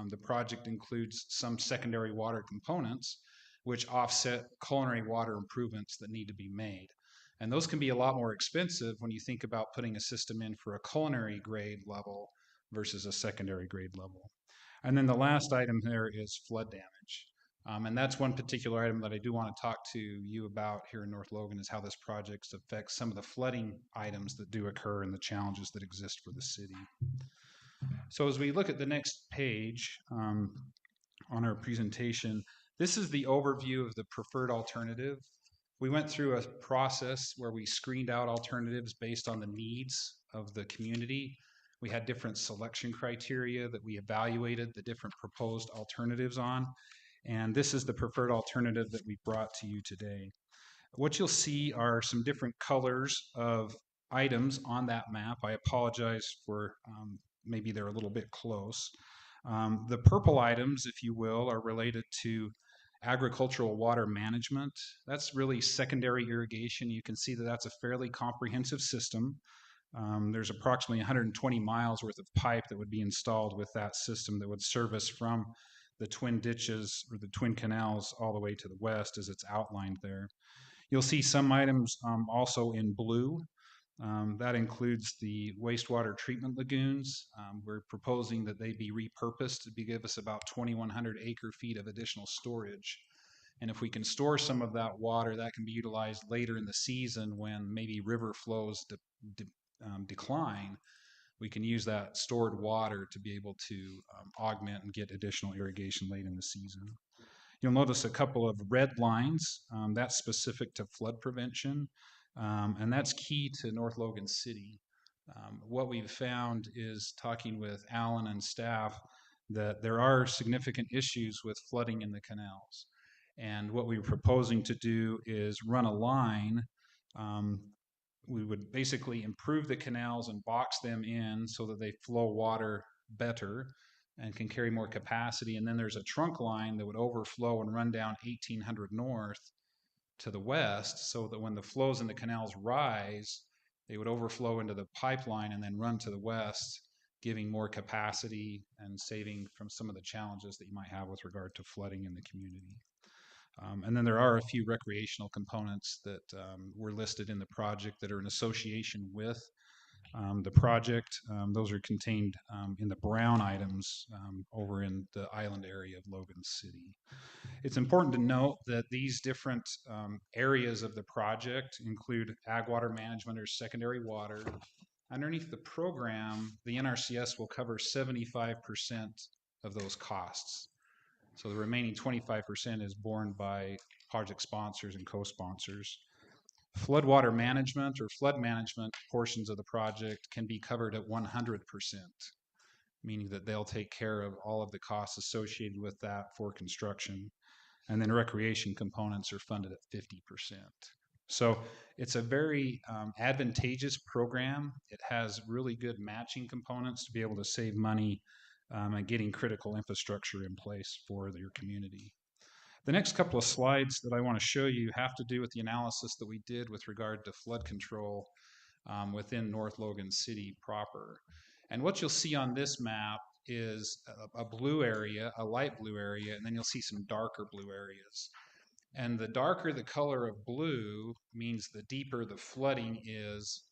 the project includes some secondary water components, which offset culinary water improvements that need to be made. And those can be a lot more expensive when you think about putting a system in for a culinary grade level versus a secondary grade level. And then the last item there is flood damage. And that's one particular item that I do want to talk to you about here in North Logan, is how this project affects some of the flooding items that do occur and the challenges that exist for the city. So as we look at the next page on our presentation, this is the overview of the preferred alternative. We went through a process where we screened out alternatives based on the needs of the community. We had different selection criteria that we evaluated the different proposed alternatives on. And this is the preferred alternative that we brought to you today. What you'll see are some different colors of items on that map. I apologize for maybe they're a little bit close. The purple items, if you will, are related to agricultural water management. That's really secondary irrigation. You can see that that's a fairly comprehensive system. There's approximately 120 miles worth of pipe that would be installed with that system that would service from the twin ditches or the twin canals all the way to the west, as it's outlined there. You'll see some items also in blue. That includes the wastewater treatment lagoons. We're proposing that they be repurposed to give us about 2,100 acre feet of additional storage. And if we can store some of that water, that can be utilized later in the season when maybe river flows decline. We can use that stored water to be able to augment and get additional irrigation late in the season. You'll notice a couple of red lines. That's specific to flood prevention. And that's key to North Logan City. What we've found is, talking with Alan and staff, that there are significant issues with flooding in the canals. And what we're proposing to do is run a line. We would basically improve the canals and box them in so that they flow water better and can carry more capacity. And then there's a trunk line that would overflow and run down 1800 North to the west, so that when the flows in the canals rise, they would overflow into the pipeline and then run to the west, giving more capacity and saving from some of the challenges that you might have with regard to flooding in the community. And then there are a few recreational components that were listed in the project that are in association with the project. Those are contained in the brown items over in the island area of Logan City. It's important to note that these different areas of the project include ag water management or secondary water. Underneath the program, the NRCS will cover 75% of those costs. So the remaining 25% is borne by project sponsors and co-sponsors. Floodwater management or flood management portions of the project can be covered at 100%, meaning that they'll take care of all of the costs associated with that for construction. And then recreation components are funded at 50%. So it's a very advantageous program. It has really good matching components to be able to save money and getting critical infrastructure in place for your community. The next couple of slides that I want to show you have to do with the analysis that we did with regard to flood control within North Logan City proper. And what you'll see on this map is a blue area, a light blue area, and then you'll see some darker blue areas. And the darker the color of blue means the deeper the flooding is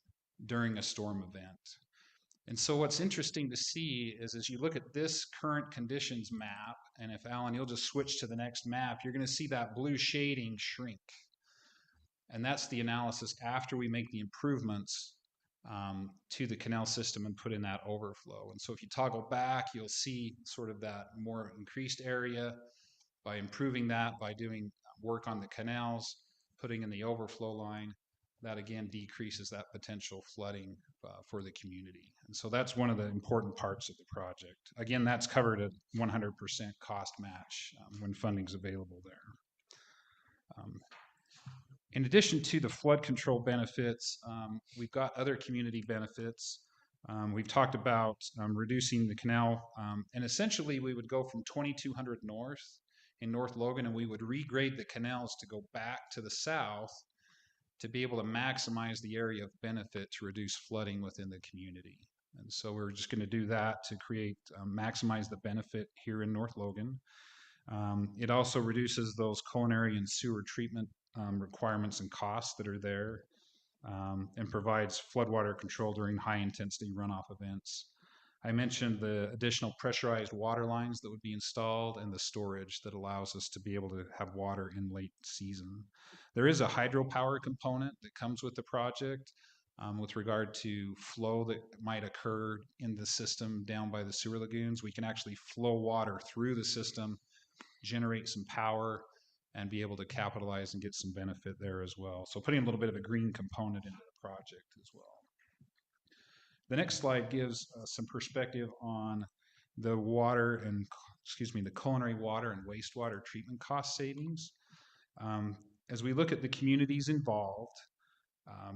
during a storm event. And so what's interesting to see is, as you look at this current conditions map, and if Alan, you'll just switch to the next map, you're going to see that blue shading shrink. And that's the analysis after we make the improvements to the canal system and put in that overflow. And so if you toggle back, you'll see sort of that more increased area by improving that, by doing work on the canals, putting in the overflow line. That again decreases that potential flooding for the community. And so that's one of the important parts of the project. Again, that's covered at 100% cost match when funding's available there. In addition to the flood control benefits, we've got other community benefits. We've talked about reducing the canal, and essentially we would go from 2200 north in North Logan, and we would regrade the canals to go back to the south to be able to maximize the area of benefit to reduce flooding within the community. And so we're just going to do that to create, maximize the benefit here in North Logan. It also reduces those culinary and sewer treatment requirements and costs that are there, and provides floodwater control during high intensity runoff events. I mentioned the additional pressurized water lines that would be installed and the storage that allows us to be able to have water in late season. There is a hydropower component that comes with the project with regard to flow that might occur in the system down by the sewer lagoons. We can actually flow water through the system, generate some power, and be able to capitalize and get some benefit there as well. So putting a little bit of a green component into the project as well. The next slide gives some perspective on the the culinary water and wastewater treatment cost savings. As we look at the communities involved,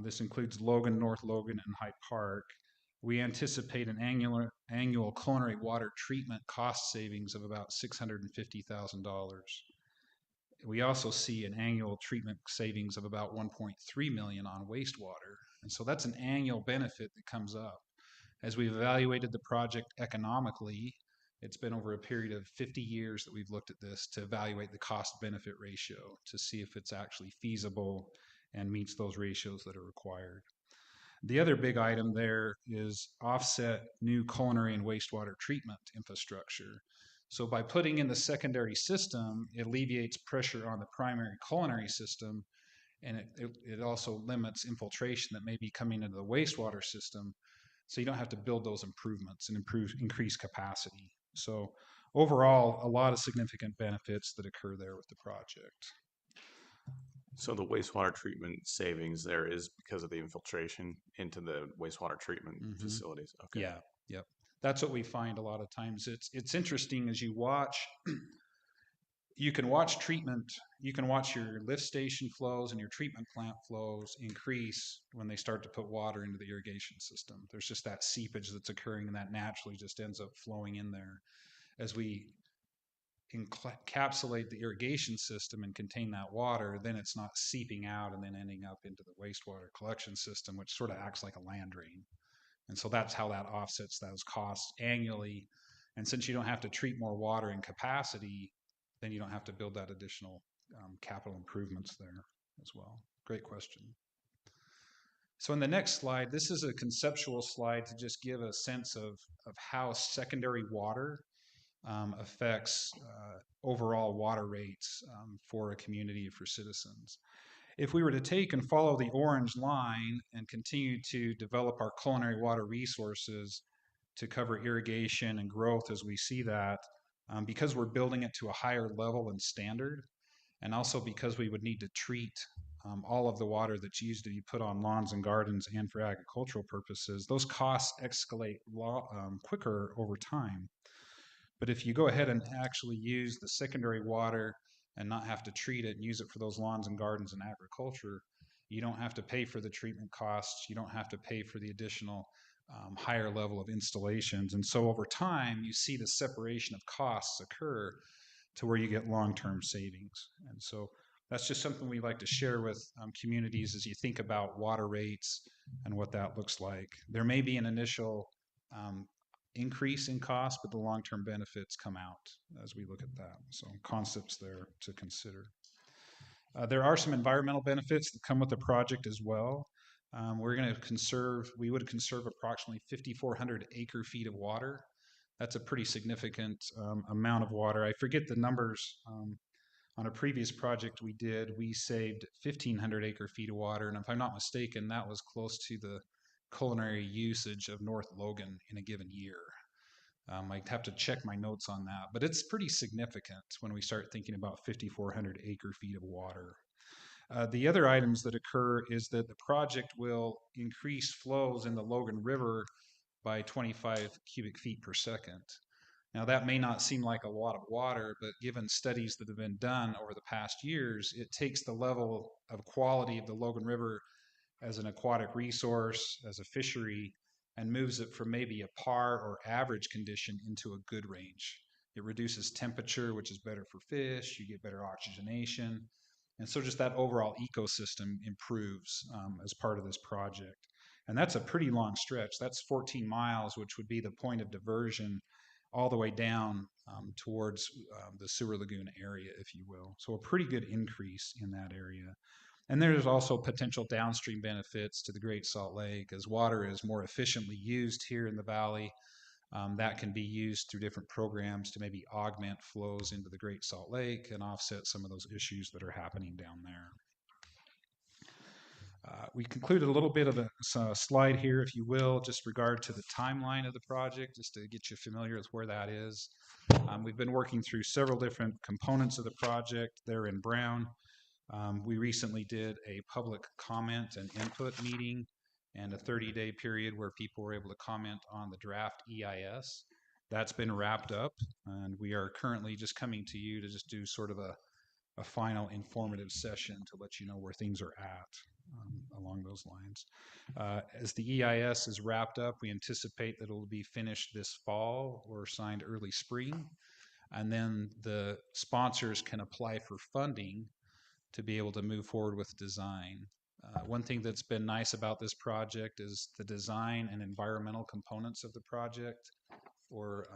this includes Logan, North Logan, and Hyde Park, we anticipate an annual culinary water treatment cost savings of about $650,000. We also see an annual treatment savings of about $1.3 million on wastewater. And so that's an annual benefit that comes up. As we've evaluated the project economically, it's been over a period of 50 years that we've looked at this to evaluate the cost benefit ratio to see if it's actually feasible and meets those ratios that are required. The other big item there is offset new culinary and wastewater treatment infrastructure. So by putting in the secondary system, it alleviates pressure on the primary culinary system, and it also limits infiltration that may be coming into the wastewater system, so you don't have to build those improvements and increase capacity. So overall, a lot of significant benefits that occur there with the project. So the wastewater treatment savings there is because of the infiltration into the wastewater treatment facilities. Okay. Yeah, yep. That's what we find a lot of times. It's interesting as you watch, you can watch treatment, you can watch your lift station flows and your treatment plant flows increase when they start to put water into the irrigation system. There's just that seepage that's occurring, and that naturally just ends up flowing in there. As we encapsulate the irrigation system and contain that water, then it's not seeping out and then ending up into the wastewater collection system, which sort of acts like a land drain. And so that's how that offsets those costs annually. And since you don't have to treat more water in capacity, then you don't have to build that additional capital improvements there as well. Great question. So in the next slide, this is a conceptual slide to just give a sense of how secondary water affects overall water rates for a community, for citizens. If we were to take and follow the orange line and continue to develop our culinary water resources to cover irrigation and growth as we see that, because we're building it to a higher level and standard, and also because we would need to treat all of the water that's used to be put on lawns and gardens and for agricultural purposes, those costs escalate quicker over time. But if you go ahead and actually use the secondary water and not have to treat it and use it for those lawns and gardens and agriculture, you don't have to pay for the treatment costs. You don't have to pay for the additional higher level of installations. And so over time, you see the separation of costs occur to where you get long-term savings. And so that's just something we like to share with communities as you think about water rates and what that looks like. There may be an initial increase in cost, but the long-term benefits come out as we look at that. So concepts there to consider. There are some environmental benefits that come with the project as well. We would conserve approximately 5,400 acre feet of water. That's a pretty significant amount of water. I forget the numbers. On a previous project we did, we saved 1,500 acre feet of water. And if I'm not mistaken, that was close to the culinary usage of North Logan in a given year. I'd have to check my notes on that, but it's pretty significant when we start thinking about 5,400 acre feet of water. The other items that occur is that the project will increase flows in the Logan River by 25 cubic feet per second. Now, that may not seem like a lot of water, but given studies that have been done over the past years, it takes the level of quality of the Logan River as an aquatic resource, as a fishery, and moves it from maybe a par or average condition into a good range. It reduces temperature, which is better for fish, you get better oxygenation, and so just that overall ecosystem improves as part of this project. And that's a pretty long stretch. That's 14 miles, which would be the point of diversion all the way down towards the sewer lagoon area, if you will. So a pretty good increase in that area. And there's also potential downstream benefits to the Great Salt Lake as water is more efficiently used here in the valley. That can be used through different programs to maybe augment flows into the Great Salt Lake and offset some of those issues that are happening down there. We concluded a little bit of a slide here, if you will, just regard to the timeline of the project, just to get you familiar with where that is. We've been working through several different components of the project there in brown. We recently did a public comment and input meeting and a 30-day period where people were able to comment on the draft EIS. That's been wrapped up, and we are currently just coming to you to just do sort of a final informative session to let you know where things are at along those lines. As the EIS is wrapped up, we anticipate that it will be finished this fall or signed early spring, and then the sponsors can apply for funding to be able to move forward with design. One thing that's been nice about this project is the design and environmental components of the project, or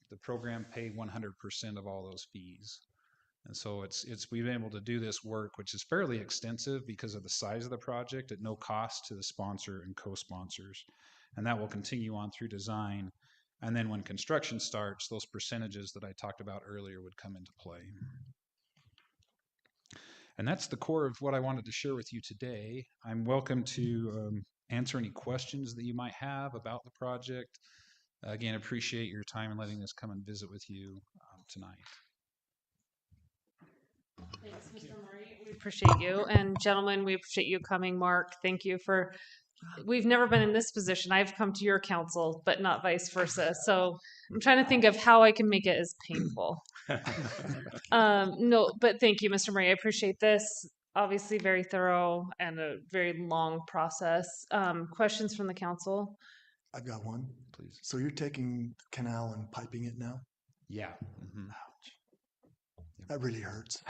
the program paid 100% of all those fees. And so we've been able to do this work, which is fairly extensive because of the size of the project at no cost to the sponsor and co-sponsors. And that will continue on through design. And then when construction starts, those percentages that I talked about earlier would come into play. And that's the core of what I wanted to share with you today. I'm welcome to answer any questions that you might have about the project. Again, appreciate your time and letting us come and visit with you tonight. Thanks, Mr. Murray. We appreciate you. And gentlemen, we appreciate you coming. Mark, thank you for, we've never been in this position. I've come to your council, but not vice versa. So I'm trying to think of how I can make it as painful. No, but thank you, Mr. Murray. I appreciate this. Obviously very thorough and a very long process. Questions from the council? I've got one. Please. So you're taking the canal and piping it now? Yeah. Mm-hmm. That really hurts.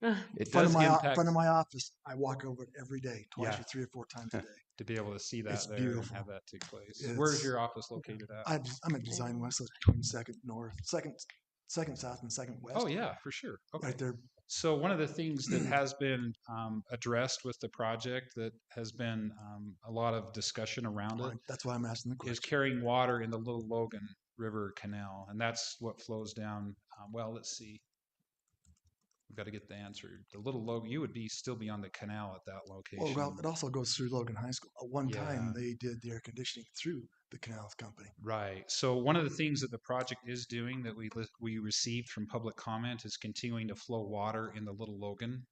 It Front does of my impact. front of my office, I walk over it every day, twice Yeah. or 3 or 4 times a day. To be able to see that It's there beautiful. and have that take place. It's- Where's your office located at? I'm at Design West, so it's between Second North, Second South, and Second West. Oh yeah, for sure. Okay. Right there. So one of the things that has been addressed with the project that has been a lot of discussion around it That's why I'm asking the is question. carrying water in the Little Logan River Canal, and that's what flows down. Well, let's see. We've got to get the answer. The Little Logan, you would still be on the canal at that location. Well, it also goes through Logan High School. At one time, Yeah. they did the air conditioning through the canal company. Right. So one of the things that the project is doing that we received from public comment is continuing to flow water in the Little Logan.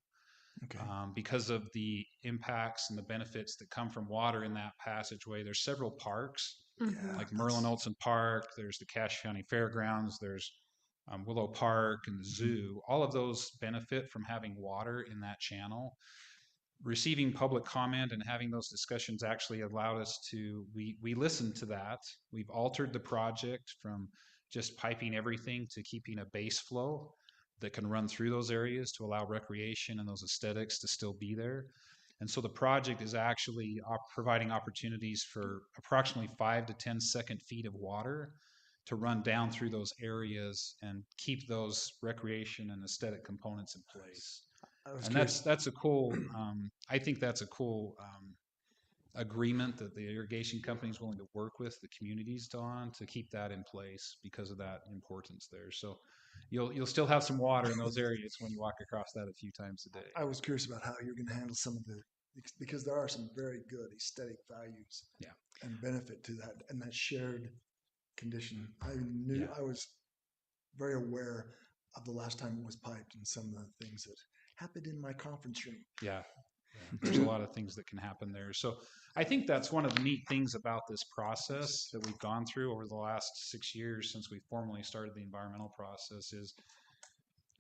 Okay. Because of the impacts and the benefits that come from water in that passageway. There's several parks, Mhm. like Merlin Olson Park, there's the Cache County Fairgrounds, there's Willow Park and the zoo. All of those benefit from having water in that channel. Receiving public comment and having those discussions actually allowed us to, we listened to that. We've altered the project from just piping everything to keeping a base flow that can run through those areas to allow recreation and those aesthetics to still be there. And so the project is actually providing opportunities for approximately 5 to 10 second feet of water to run down through those areas and keep those recreation and aesthetic components in place. And that's a cool, I think that's a cool agreement that the irrigation company is willing to work with the communities on to keep that in place because of that importance there. So you'll still have some water in those areas when you walk across that a few times a day. I was curious about how you're going to handle some of the because there are some very good aesthetic values. Yeah. And benefit to that, and that shared condition. I was very aware of the last time it was piped and some of the things that happened in my conference room. Yeah. There's a lot of things that can happen there. So I think that's one of the neat things about this process that we've gone through over the last 6 years since we formally started the environmental process is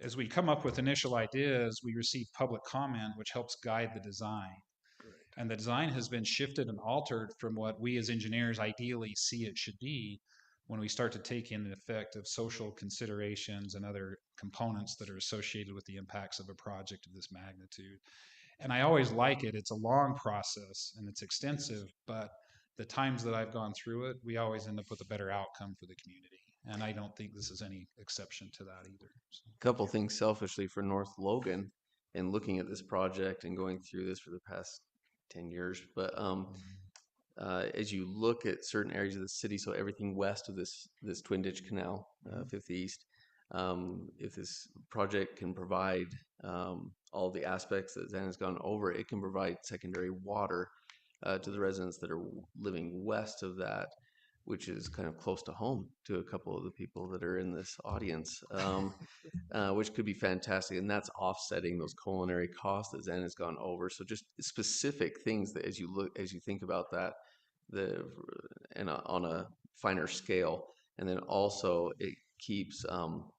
as we come up with initial ideas, we receive public comment, which helps guide the design. Great. And the design has been shifted and altered from what we as engineers ideally see it should be when we start to take in the effect of social considerations and other components that are associated with the impacts of a project of this magnitude. And I always like it. It's a long process and it's extensive, but the times that I've gone through it, we always end up with a better outcome for the community. And I don't think this is any exception to that either. So. Couple things selfishly for North Logan and looking at this project and going through this for the past 10 years. But as you look at certain areas of the city, so everything west of this Twin Ditch Canal, 5th East, if this project can provide all the aspects that Zan has gone over, it can provide secondary water to the residents that are living west of that, which is kind of close to home to a couple of the people that are in this audience, which could be fantastic. And that's offsetting those culinary costs that Zan has gone over. So just specific things that as you think about that, on a finer scale, and then also it keeps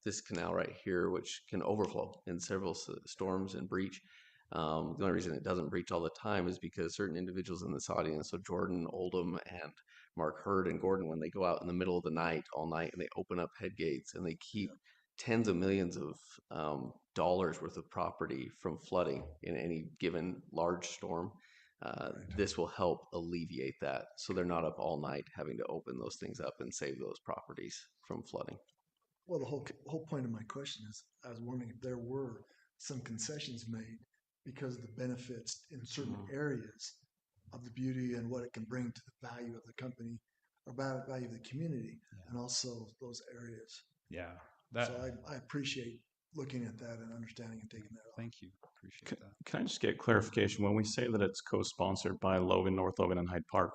this canal right here, which can overflow in several storms and breach. The only reason it doesn't breach all the time is because certain individuals in this audience, so Jordan, Oldham, and Mark Hurd and Gordon, when they go out in the middle of the night, all night, and they open up head gates and they keep tens of millions of dollars worth of property from flooding in any given large storm. This will help alleviate that, so they're not up all night having to open those things up and save those properties from flooding. Well, the whole point of my question is, I was wondering if there were some concessions made because of the benefits in certain areas of the beauty and what it can bring to the value of the company or value of the community, and also those areas. Yeah. So I appreciate looking at that and understanding and taking that on. Thank you. Appreciate that. Can I just get clarification? When we say that it's co-sponsored by Logan, North Logan, and Hyde Park,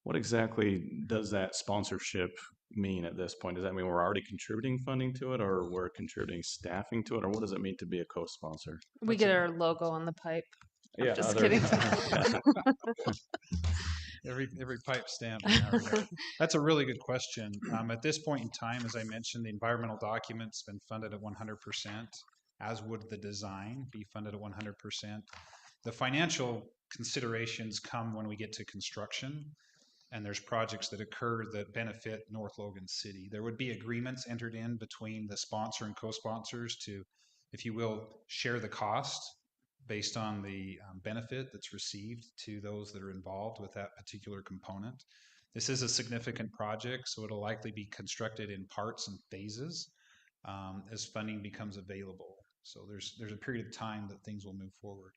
what exactly does that sponsorship mean at this point? Does that mean we're already contributing funding to it, or we're contributing staffing to it, or what does it mean to be a co-sponsor? We get our logo on the pipe. Yeah, Just kidding. Every pipe stamp. That's a really good question. At this point in time, as I mentioned, the environmental document's been funded at 100%, as would the design be funded at 100%. The financial considerations come when we get to construction, and there's projects that occur that benefit North Logan City. There would be agreements entered in between the sponsor and co-sponsors to, if you will, share the cost based on the benefit that's received to those that are involved with that particular component. This is a significant project, so it'll likely be constructed in parts and phases as funding becomes available. So there's a period of time that things will move forward.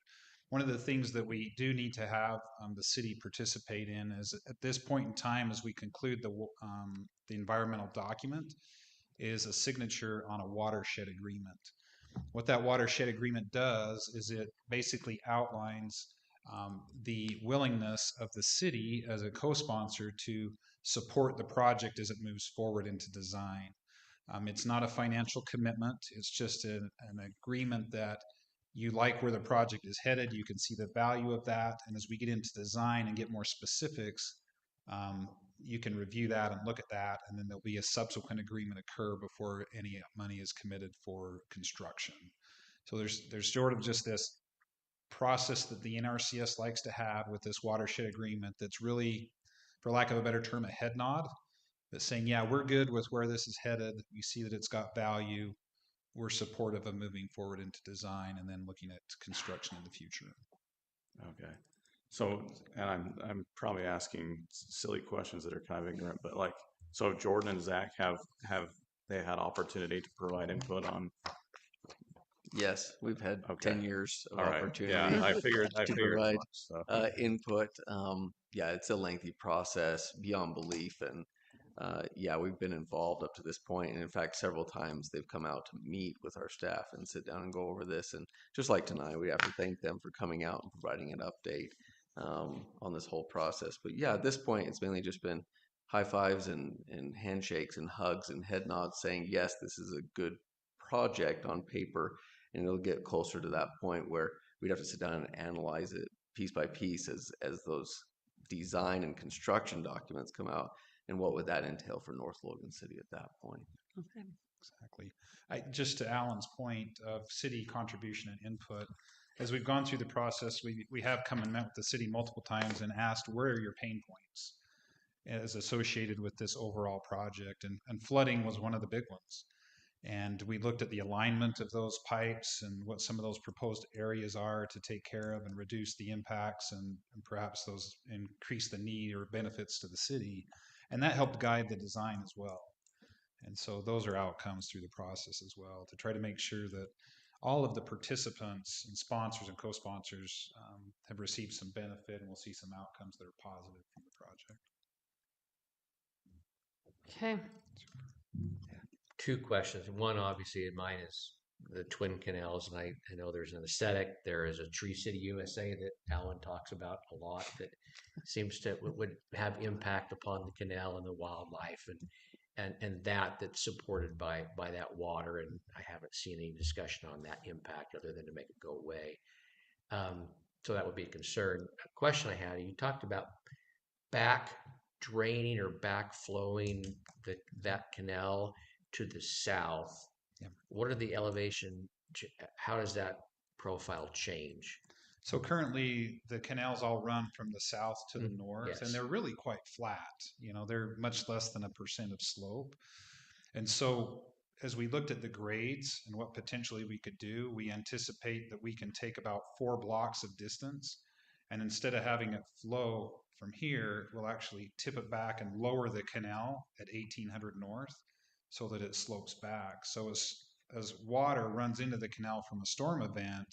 One of the things that we do need to have the city participate in is at this point in time, as we conclude the environmental document, is a signature on a watershed agreement. What that watershed agreement does is it basically outlines the willingness of the city as a co-sponsor to support the project as it moves forward into design. It's not a financial commitment. It's just an agreement that you like where the project is headed. You can see the value of that. And as we get into design and get more specifics, you can review that and look at that, and then there'll be a subsequent agreement occur before any money is committed for construction. So there's sort of just this process that the NRCS likes to have with this watershed agreement that's really, for lack of a better term, a head nod that's saying, yeah, we're good with where this is headed. We see that it's got value. We're supportive of moving forward into design and then looking at construction in the future. Okay. So, and I'm probably asking silly questions that are kind of ignorant, but like, so Jordan and Zach have they had opportunity to provide input on? Yes, we've had 10 years of All right. opportunity Yeah, I figured to provide as much, so. input. Yeah, it's a lengthy process beyond belief, and yeah, we've been involved up to this point, and in fact, several times they've come out to meet with our staff and sit down and go over this. And just like tonight, we have to thank them for coming out and providing an update on this whole process. But yeah, at this point, it's mainly just been high fives and handshakes and hugs and head nods saying, yes, this is a good project on paper, and it'll get closer to that point where we'd have to sit down and analyze it piece by piece as those design and construction documents come out, and what would that entail for North Logan City at that point. Okay. Exactly. Just to Alan's point of city contribution and input, as we've gone through the process, we have come and met with the city multiple times and asked, where are your pain points as associated with this overall project? And flooding was one of the big ones. And we looked at the alignment of those pipes and what some of those proposed areas are to take care of and reduce the impacts and perhaps those increase the need or benefits to the city. And that helped guide the design as well. And so those are outcomes through the process as well, to try to make sure that all of the participants and sponsors and co-sponsors have received some benefit, and we'll see some outcomes that are positive from the project. Okay. Two questions. One, obviously, mine is the Twin Canals, and I know there's an aesthetic. There is a Tree City USA that Alan talks about a lot that seems to would have impact upon the canal and the wildlife and that's supported by that water. And I haven't seen any discussion on that impact other than to make it go away. So that would be a concern. A question I had, you talked about back draining or back flowing that canal to the south. Yeah. What are the elevation? How does that profile change? So currently the canals all run from the south to the north, Yes. and they're really quite flat. You know, they're much less than 1% of slope. And so as we looked at the grades and what potentially we could do, we anticipate that we can take about 4 blocks of distance, and instead of having it flow from here, we'll actually tip it back and lower the canal at 1800 north so that it slopes back. So as water runs into the canal from a storm event,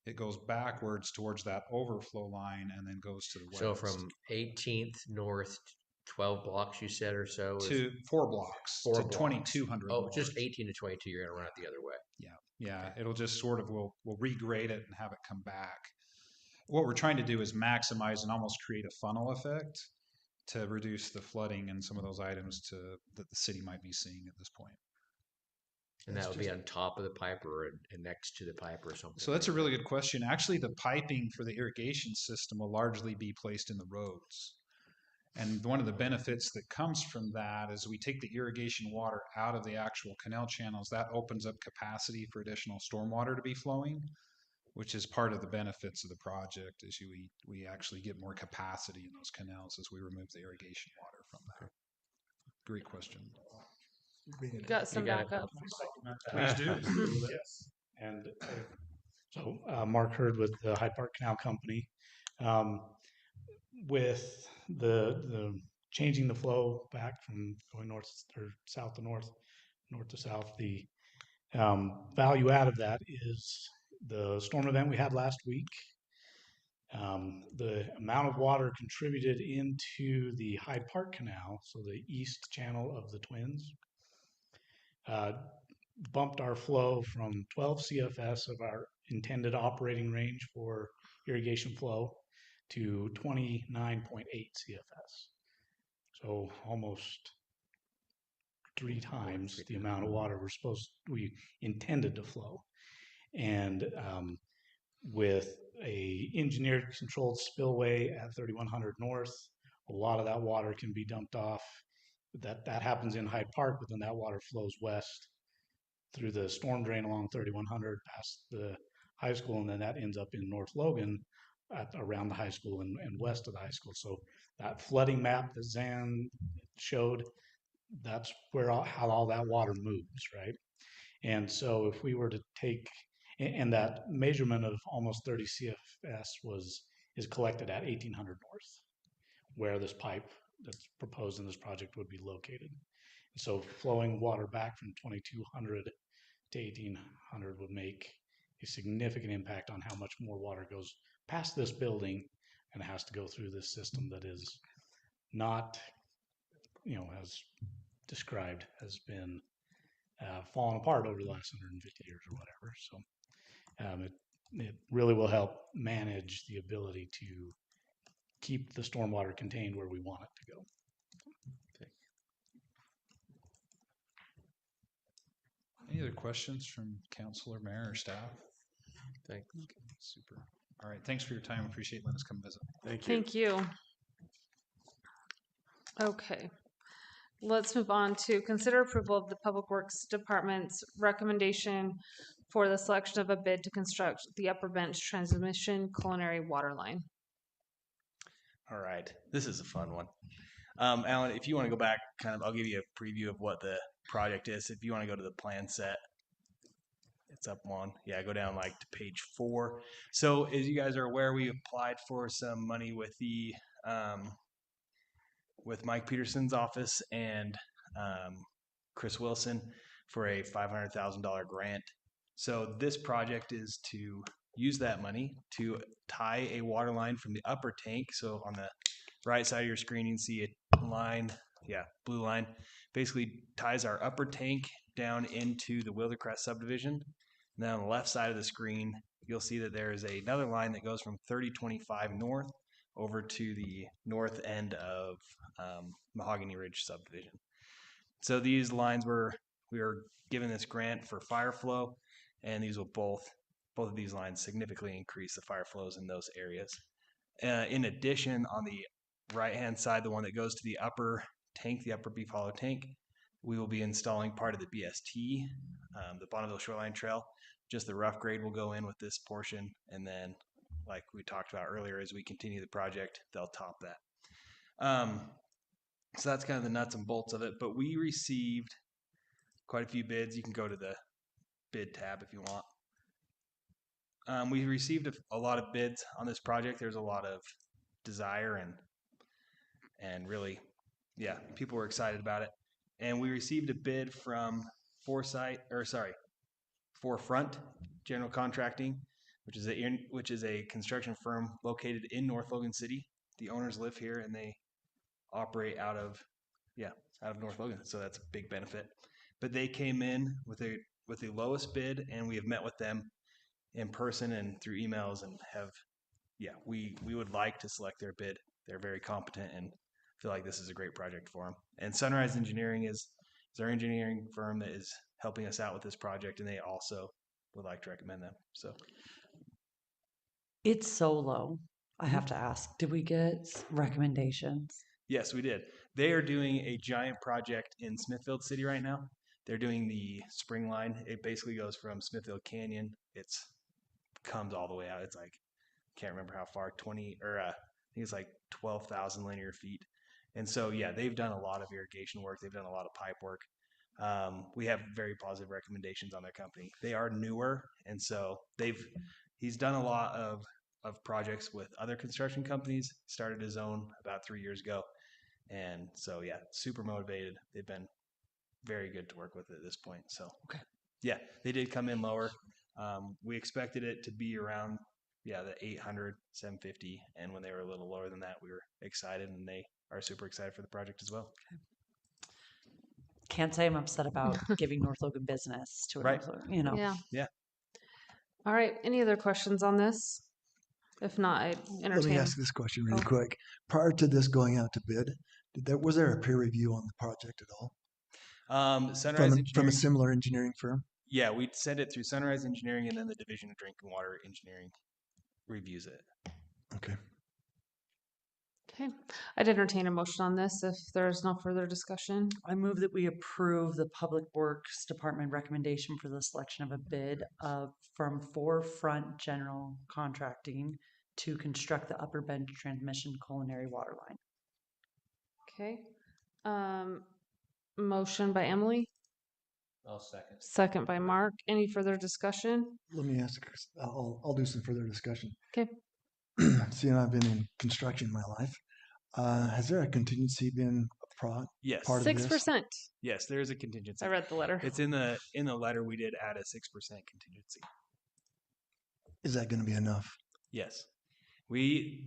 it goes backwards towards that overflow line and then goes to the west. So from 18th north, 12 blocks you said or so? To 4 blocks, to 2200 Oh, north. just 18 to 22, you're going to run it the other way. Yeah. It'll just sort of, we'll regrade it and have it come back. What we're trying to do is maximize and almost create a funnel effect to reduce the flooding and some of those items that the city might be seeing at this point. And that would be on top of the pipe or next to the pipe or something? So that's a really good question. Actually, the piping for the irrigation system will largely be placed in the roads. And one of the benefits that comes from that is we take the irrigation water out of the actual canal channels. That opens up capacity for additional stormwater to be flowing, which is part of the benefits of the project, is we actually get more capacity in those canals as we remove the irrigation water from that. Great question. You got some backup. Please do. Yes. And so Mark Hurd with the Hyde Park Canal Company. With the changing the flow back from going north or south to north, north to south, the value add of that is the storm event we had last week. The amount of water contributed into the Hyde Park Canal, so the east channel of the Twins, bumped our flow from 12 CFS of our intended operating range for irrigation flow to 29.8 CFS. So almost 3 times the amount of water we intended to flow. And with a engineered controlled spillway at 3100 North, a lot of that water can be dumped off. That happens in Hyde Park, but then that water flows west through the storm drain along 3100 past the high school, and then that ends up in North Logan around the high school and west of the high school. So that flooding map that Zan showed, that's where how all that water moves, right? And so if we were to take, and that measurement of almost 30 CFS is collected at 1800 North, where this pipe that's proposed in this project would be located. And so flowing water back from 2200 to 1800 would make a significant impact on how much more water goes past this building and has to go through this system that is not as described, has been falling apart over the last 150 years or whatever. So it really will help manage the ability to keep the stormwater contained where we want it to go. Any other questions from council or mayor or staff? Thanks. Super. All right. Thanks for your time. Appreciate letting us come visit. Thank you. Okay. Let's move on to consider approval of the Public Works Department's recommendation for the selection of a bid to construct the Upper Bench Transmission Culinary Water Line. All right, this is a fun one. Alan, if you want to go back, I'll give you a preview of what the project is. If you want to go to the plan set, it's up one. Yeah, go down to page 4. So as you guys are aware, we applied for some money with the with Mike Peterson's office and Chris Wilson for a $500,000 grant. So this project is to use that money to tie a water line from the upper tank. So on the right side of your screen, you can see a line, blue line, basically ties our upper tank down into the Wildercrest subdivision. And then on the left side of the screen, you'll see that there is another line that goes from 3025 north over to the north end of Mahogany Ridge subdivision. So these lines we were given this grant for fire flow, and these will both of these lines significantly increase the fire flows in those areas. In addition, on the right-hand side, the one that goes to the upper tank, the upper Beef Hollow tank, we will be installing part of the BST, the Bonneville Shoreline Trail. Just the rough grade will go in with this portion, and then, like we talked about earlier, as we continue the project, they'll top that. So that's kind of the nuts and bolts of it. But we received quite a few bids. You can go to the bid tab if you want. We received a lot of bids on this project. There's a lot of desire and really, people were excited about it. And we received a bid from Forefront General Contracting, which is a construction firm located in North Logan City. The owners live here and they operate out of North Logan, so that's a big benefit. But they came in with the lowest bid, and we have met with them in person and through emails, and we would like to select their bid. They're very competent and feel like this is a great project for them. And Sunrise Engineering is our engineering firm that is helping us out with this project, and they also would like to recommend them. So It's so low. I have to ask, did we get recommendations? yes, we did. They are doing a giant project in Smithfield City right now. They're doing the spring line. It basically goes from Smithfield Canyon. Comes all the way out. It's can't remember how far, I think it's 12,000 linear feet. And so, they've done a lot of irrigation work. They've done a lot of pipe work. We have very positive recommendations on their company. They are newer, and so he's done a lot of projects with other construction companies, started his own about 3 years ago. And so, super motivated. They've been very good to work with at this point. So, Okay. They did come in lower. We expected it to be around, the 800, 750. And when they were a little lower than that, we were excited, and they are super excited for the project as well. Can't say I'm upset about giving North Logan business to Right. North Logan, Yeah. Yeah. All right. Any other questions on this? If not, I Let me entertain. ask this question really Oh. quick. Prior to this going out to bid, was there a peer review on the project at all Sunrise from a Engineering. similar engineering firm? Yeah, we'd send it through Sunrise Engineering, and then the Division of Drinking Water Engineering reviews it. Okay. Okay. I'd entertain a motion on this if there's no further discussion. I move that we approve the Public Works Department recommendation for the selection of a bid from Forefront General Contracting to construct the Upper Bench Transmission Culinary Water Line. Okay. Motion by Emily, I'll second. second by Mark. Any further discussion? Let me ask. I'll do some further discussion. Okay. Seeing I've been in construction my life, has there a contingency been Yes. part of this? 6%. Yes, there is a contingency. I read the letter. It's in the letter. We did add a 6% contingency. Is that going to be enough? Yes. We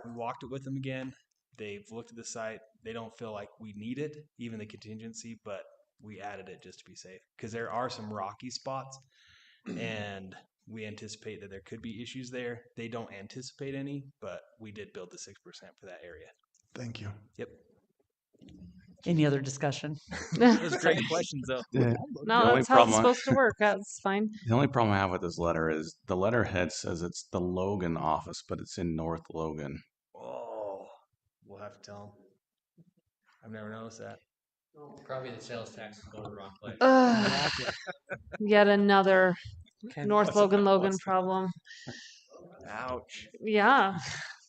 walked it with them again. They've looked at the site. They don't feel like we need it, even the contingency, but we added it just to be safe because there are some rocky spots and we anticipate that there could be issues there. They don't anticipate any, but we did build the 6% for that area. Thank you. Yep. Any other discussion? Those great questions, though. The No, only that's how it's problem I- supposed to work. That's fine. The only problem I have with this letter is the letterhead says it's the Logan office, but it's in North Logan. Oh, we'll have to tell them. I've never noticed that. Probably the sales tax is going to the wrong place. Yet another North What's Logan that? Logan What's that? problem. Ouch. Yeah.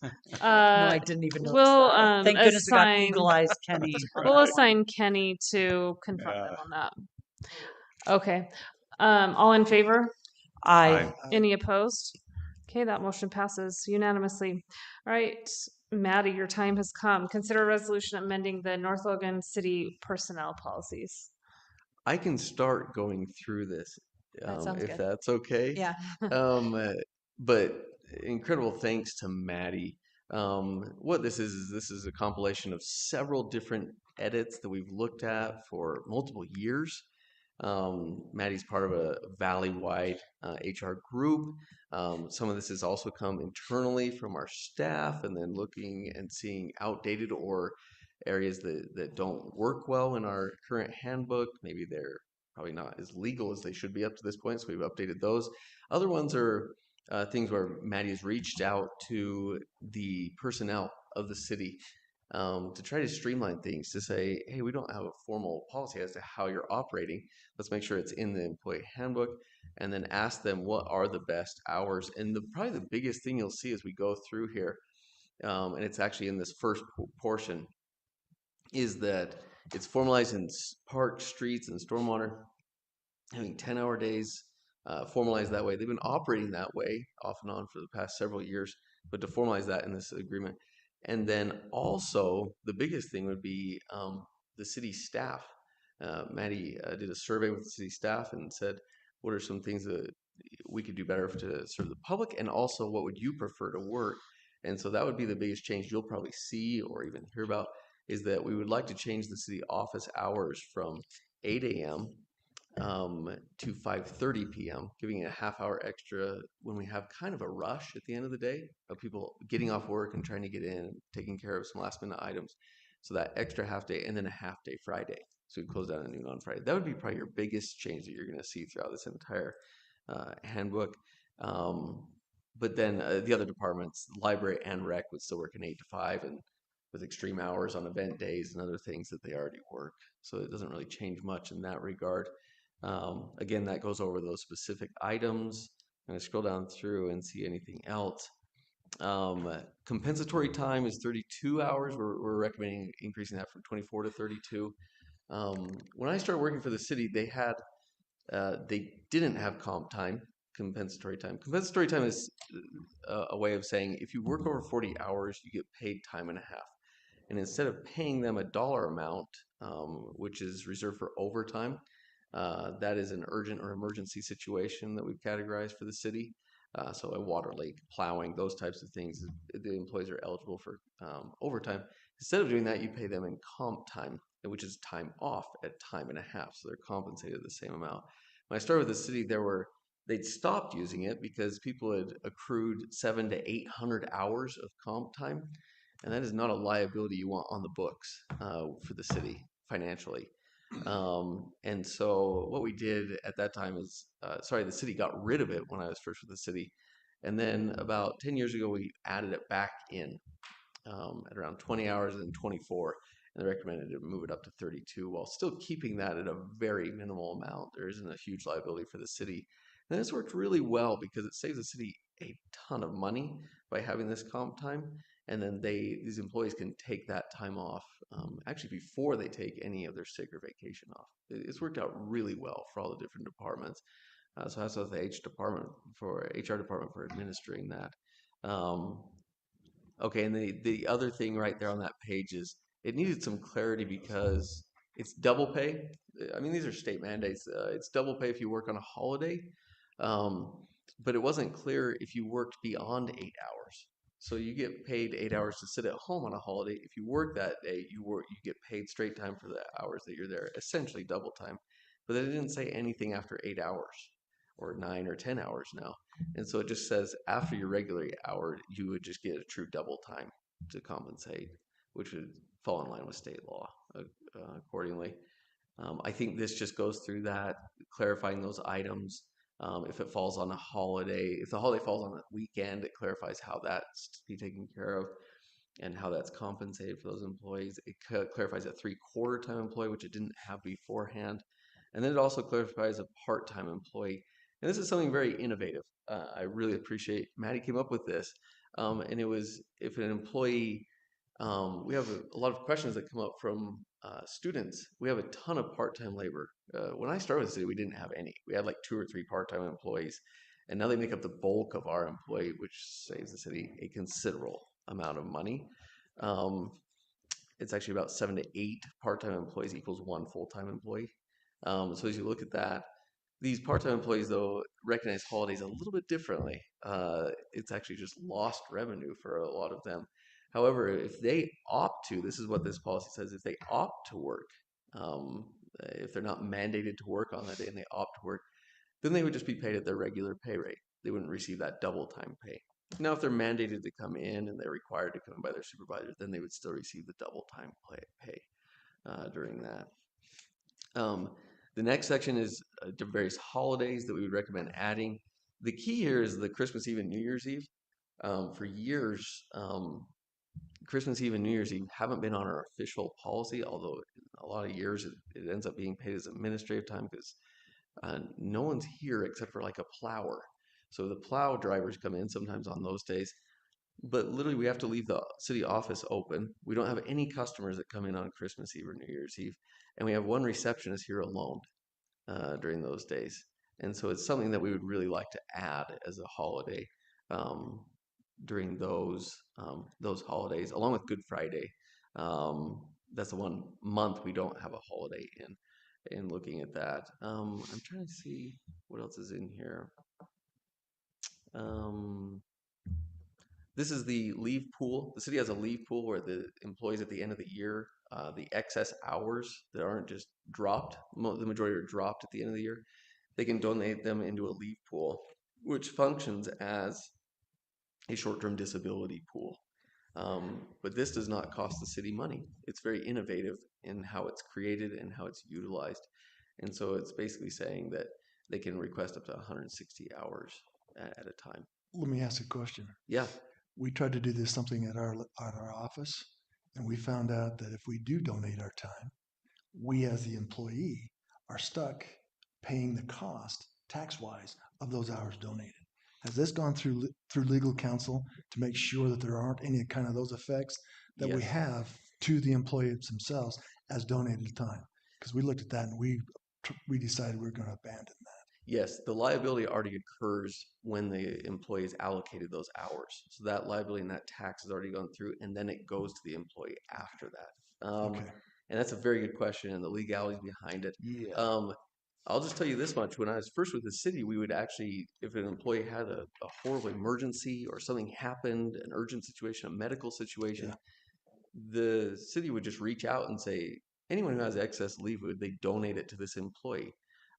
No, I didn't even notice We'll that. Thank goodness we got assign Eagle Eyes Kenny. on we'll that one. assign Kenny to confront them on that. Okay. All in favor? I Any opposed? Okay, that motion passes unanimously. All right, Maddie, your time has come. Consider a resolution amending the North Logan City personnel policies. I can start going through this That sounds if good. that's okay. Yeah. But incredible thanks to Maddie. What this is a compilation of several different edits that we've looked at for multiple years. Maddie's part of a valley-wide HR group. Some of this has also come internally from our staff, and then looking and seeing outdated or areas that don't work well in our current handbook. Maybe they're probably not as legal as they should be up to this point, so we've updated those. Other ones are things where Maddie has reached out to the personnel of the city to try to streamline things, to say, hey, we don't have a formal policy as to how you're operating. Let's make sure it's in the employee handbook, and then ask them what are the best hours. And probably the biggest thing you'll see as we go through here, and it's actually in this first portion, is that it's formalized in parks, streets, and stormwater, having 10-hour days, formalized that way. They've been operating that way off and on for the past several years, but to formalize that in this agreement. And then also the biggest thing would be the city staff. Maddie did a survey with the city staff and said, what are some things that we could do better to serve the public, and also what would you prefer to work? And so that would be the biggest change you'll probably see or even hear about, is that we would like to change the city office hours from 8 a.m. To 5:30 p.m., giving it a half hour extra when we have kind of a rush at the end of the day of people getting off work and trying to get in, taking care of some last minute items. So that extra half day, and then a half day Friday. So we close down at noon on Friday. That would be probably your biggest change that you're going to see throughout this entire handbook. But then the other departments, library and rec, would still work an 8 to 5, and with extreme hours on event days and other things that they already work. So it doesn't really change much in that regard. Again, that goes over those specific items. I'm going to scroll down through and see anything else. Compensatory time is 32 hours. We're recommending increasing that from 24 to 32. When I started working for the city, they didn't have comp time, compensatory time. Compensatory time is a way of saying if you work over 40 hours, you get paid time and a half. And instead of paying them a dollar amount, which is reserved for overtime, that is an urgent or emergency situation that we've categorized for the city. So a water leak, plowing, those types of things, the employees are eligible for overtime. Instead of doing that, you pay them in comp time, which is time off at time and a half. So they're compensated the same amount. When I started with the city, they'd stopped using it because people had accrued 700 to 800 hours of comp time. And that is not a liability you want on the books for the city financially. And so what we did at that time is, the city got rid of it when I was first with the city. And then about 10 years ago, we added it back in at around 20 hours and then 24. And they recommended to move it up to 32 while still keeping that at a very minimal amount. There isn't a huge liability for the city. And this worked really well because it saves the city a ton of money by having this comp time. And then these employees can take that time off actually before they take any of their sick or vacation off. It's worked out really well for all the different departments. So that's with the HR department for administering that. Okay, and the other thing right there on that page is it needed some clarity because it's double pay. I mean, these are state mandates. It's double pay if you work on a holiday, but it wasn't clear if you worked beyond 8 hours. So you get paid 8 hours to sit at home on a holiday. If you work that day, you get paid straight time for the hours that you're there, essentially double time. But they didn't say anything after 8 hours or 9 or 10 hours now. And so it just says after your regular hour, you would just get a true double time to compensate, which would fall in line with state law accordingly. I think this just goes through that, clarifying those items. If it falls on a holiday, if the holiday falls on a weekend, it clarifies how that's to be taken care of and how that's compensated for those employees. It clarifies a 3/4 time employee, which it didn't have beforehand. And then it also clarifies a part-time employee. And this is something very innovative. I really appreciate Maddie came up with this. And it was if an employee, we have a lot of questions that come up from students. We have a ton of part-time labor. When I started with the city, we didn't have any. We had like 2 or 3 part-time employees, and now they make up the bulk of our employee, which saves the city a considerable amount of money. It's actually about 7 to 8 part-time employees equals 1 full-time employee. So as you look at that, these part-time employees, though, recognize holidays a little bit differently. It's actually just lost revenue for a lot of them. However, if they opt to, this is what this policy says, if they opt to work, if they're not mandated to work on that day and they opt to work, then they would just be paid at their regular pay rate. They wouldn't receive that double time pay. Now, if they're mandated to come in and they're required to come in by their supervisor, then they would still receive the double time pay during that. The next section is various holidays that we would recommend adding. The key here is the Christmas Eve and New Year's Eve. For years, Christmas Eve and New Year's Eve haven't been on our official policy, although a lot of years it ends up being paid as administrative time because no one's here except for like a plower. So the plow drivers come in sometimes on those days, but literally we have to leave the city office open. We don't have any customers that come in on Christmas Eve or New Year's Eve, and we have one receptionist here alone during those days. And so it's something that we would really like to add as a holiday during those holidays, along with Good Friday. That's the one month we don't have a holiday in looking at that. I'm trying to see what else is in here. This is the leave pool. The city has a leave pool where the employees at the end of the year, the excess hours that aren't just dropped, the majority are dropped at the end of the year, they can donate them into a leave pool, which functions as a short-term disability pool. But this does not cost the city money. It's very innovative in how it's created and how it's utilized. And so it's basically saying that they can request up to 160 hours at a time. Let me ask a question. Yeah. We tried to do this something at our office, and we found out that if we do donate our time, we as the employee are stuck paying the cost tax-wise of those hours donated. Has this gone through legal counsel to make sure that there aren't any kind of those effects that we have to the employees themselves as donated time? Because we looked at that and we decided we were going to abandon that. Yes, the liability already occurs when the employee is allocated those hours. So that liability and that tax has already gone through, and then it goes to the employee after that. Okay. And that's a very good question, and the legalities behind it. Yeah. I'll just tell you this much. When I was first with the city, we would actually, if an employee had a horrible emergency or something happened, an urgent situation, a medical situation, the city would just reach out and say, anyone who has excess leave, would they donate it to this employee?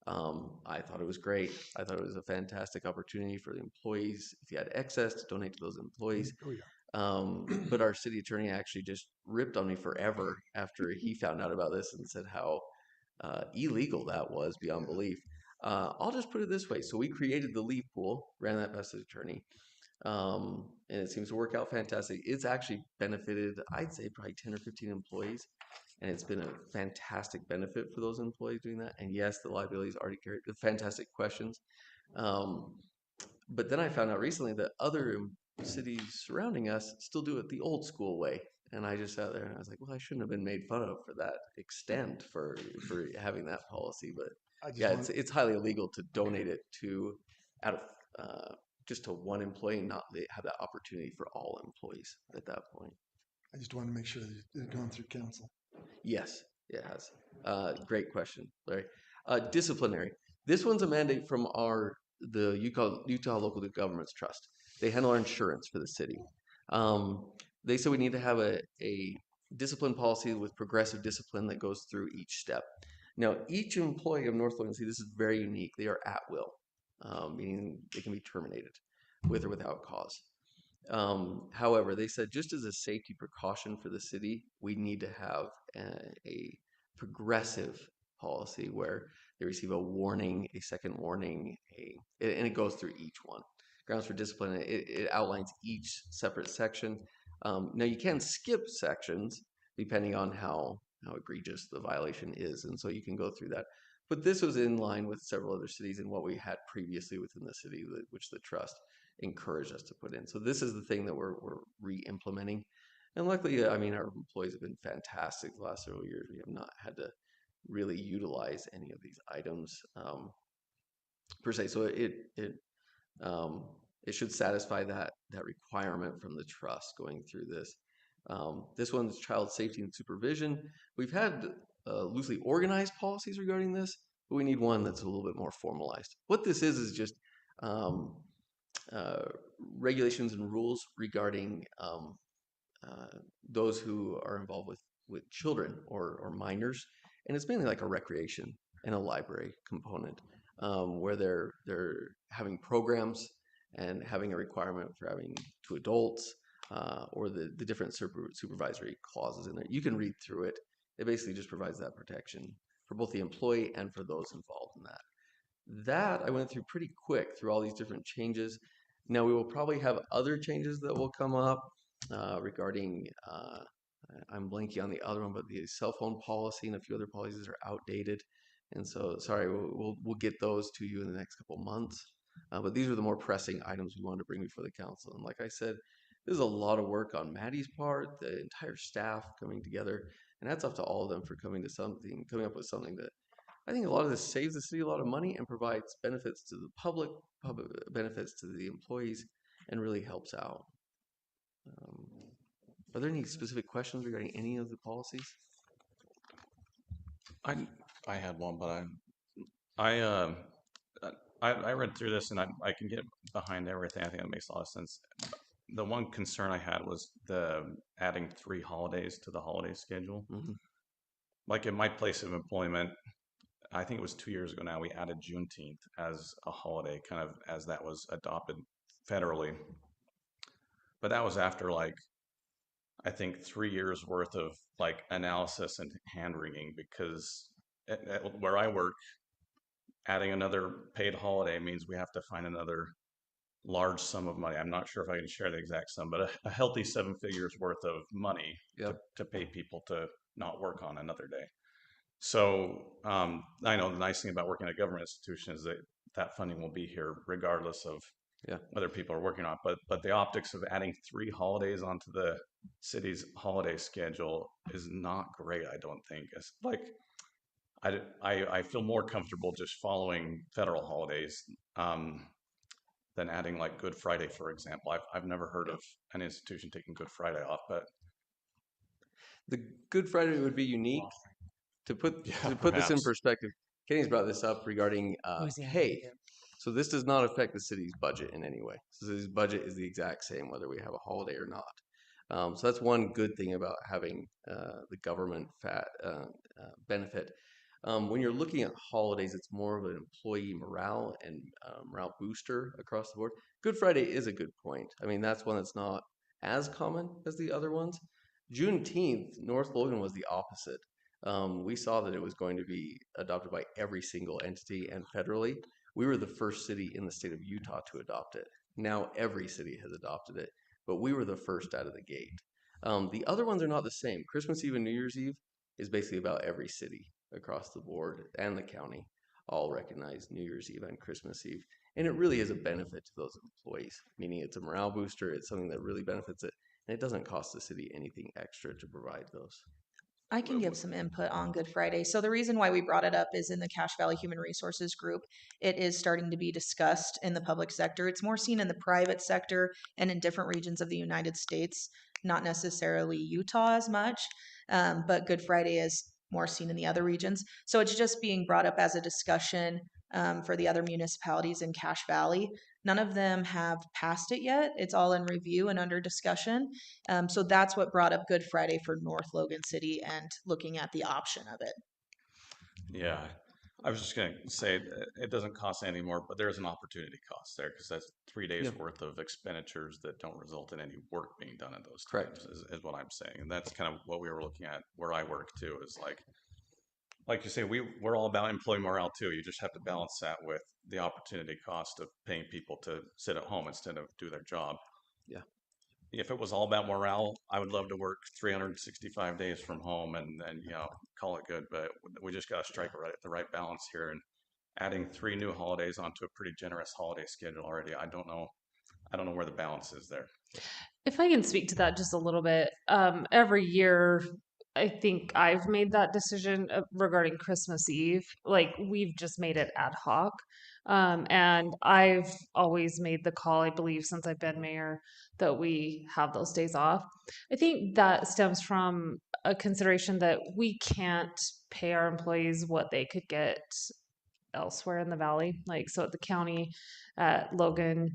I thought it was great. I thought it was a fantastic opportunity for the employees, if you had excess, to donate to those employees. Oh, yeah. But our city attorney actually just ripped on me forever after he found out about this and said how illegal that was beyond belief. I'll just put it this way. So we created the leave pool, ran that past the attorney, and it seems to work out fantastic. It's actually benefited, I'd say, probably 10 or 15 employees. And it's been a fantastic benefit for those employees doing that. And yes, the liability is already carried. Fantastic questions. But then I found out recently that other cities surrounding us still do it the old school way. And I just sat there and I was like, well, I shouldn't have been made fun of for that extent for having that policy. But yeah, it's highly illegal to donate it to just to one employee and not have that opportunity for all employees at that point. I just want to make sure that it's gone through council. Yes, it has. Great question, Larry. Disciplinary. This one's a mandate from the Utah Local Governments Trust. They handle our insurance for the city. They said we need to have a discipline policy with progressive discipline that goes through each step. Now, each employee of North Logan City, this is very unique. They are at will, meaning they can be terminated with or without cause. However, they said just as a safety precaution for the city, we need to have a progressive policy where they receive a warning, a second warning, and it goes through each one. Grounds for discipline, it outlines each separate section. Now you can skip sections depending on how egregious the violation is, and so you can go through that. But this was in line with several other cities and what we had previously within the city, which the trust encouraged us to put in. So this is the thing that we're re-implementing. And luckily, I mean, our employees have been fantastic the last several years. We have not had to really utilize any of these items per se. So it should satisfy that requirement from the trust going through this. This one's child safety and supervision. We've had loosely organized policies regarding this, but we need one that's a little bit more formalized. What this is just regulations and rules regarding those who are involved with children or minors, and it's mainly like a recreation and a library component where they're having programs and having a requirement for having to adults or the different supervisory clauses in there. You can read through it. It basically just provides that protection for both the employee and for those involved in that. That I went through pretty quick through all these different changes. Now we will probably have other changes that will come up regarding, I'm blanking on the other one, but the cell phone policy and a few other policies are outdated. And so, sorry, we'll get those to you in the next couple months. But these are the more pressing items we wanted to bring before the council. And like I said, this is a lot of work on Maddie's part, the entire staff coming together, and that's up to all of them for coming up with something that I think a lot of this saves the city a lot of money and provides benefits to the public benefits to the employees, and really helps out. Are there any specific questions regarding any of the policies? I had one, but I read through this and I can get behind everything. I think that makes a lot of sense. The one concern I had was the adding 3 holidays to the holiday schedule. Mm-hmm. Like in my place of employment, I think it was 2 years ago now, we added Juneteenth as a holiday, kind of as that was adopted federally. But that was after I think 3 years worth of analysis and hand wringing, because at where I work, adding another paid holiday means we have to find another large sum of money. I'm not sure if I can share the exact sum, but a healthy 7 figures worth of money to pay people to not work on another day. So I know the nice thing about working at a government institution is that funding will be here regardless of whether people are working on it. But the optics of adding 3 holidays onto the city's holiday schedule is not great, I don't think. It's I feel more comfortable just following federal holidays than adding Good Friday, for example. I've never heard of an institution taking Good Friday off, but the Good Friday would be unique. To put this in perspective, Kenny's brought this up regarding pay. So this does not affect the city's budget in any way. So the city's budget is the exact same whether we have a holiday or not. So that's one good thing about having the government benefit. When you're looking at holidays, it's more of an employee morale and morale booster across the board. Good Friday is a good point. I mean, that's one that's not as common as the other ones. Juneteenth, North Logan was the opposite. We saw that it was going to be adopted by every single entity and federally. We were the first city in the state of Utah to adopt it. Now every city has adopted it, but we were the first out of the gate. The other ones are not the same. Christmas Eve and New Year's Eve is basically about every city across the board, and the county all recognize New Year's Eve and Christmas Eve. And it really is a benefit to those employees, meaning it's a morale booster. It's something that really benefits it. And it doesn't cost the city anything extra to provide those. I can give some input on Good Friday. So the reason why we brought it up is in the Cache Valley Human Resources Group, it is starting to be discussed in the public sector. It's more seen in the private sector and in different regions of the United States, not necessarily Utah as much, but Good Friday is more seen in the other regions. So it's just being brought up as a discussion for the other municipalities in Cache Valley, None of them have passed it yet. It's all in review and under discussion. So that's what brought up Good Friday for North Logan City and looking at the option of it. Yeah, I was just gonna say, it doesn't cost any more, but there's an opportunity cost there, because that's 3 days Yeah. worth of expenditures that don't result in any work being done at those Correct. times, is what I'm saying. And that's kind of what we were looking at where I work too, is like you say, we're all about employee morale too. You just have to balance that with the opportunity cost of paying people to sit at home instead of do their job. Yeah. If it was all about morale, I would love to work 365 days from home and call it good. But we just got to strike the right balance here. And adding 3 new holidays onto a pretty generous holiday schedule already, I don't know where the balance is there. If I can speak to that just a little bit, every year, I think I've made that decision regarding Christmas Eve. Like we've just made it ad hoc. And I've always made the call, I believe, since I've been mayor, that we have those days off. I think that stems from a consideration that we can't pay our employees what they could get elsewhere in the valley, like so at the county, at Logan.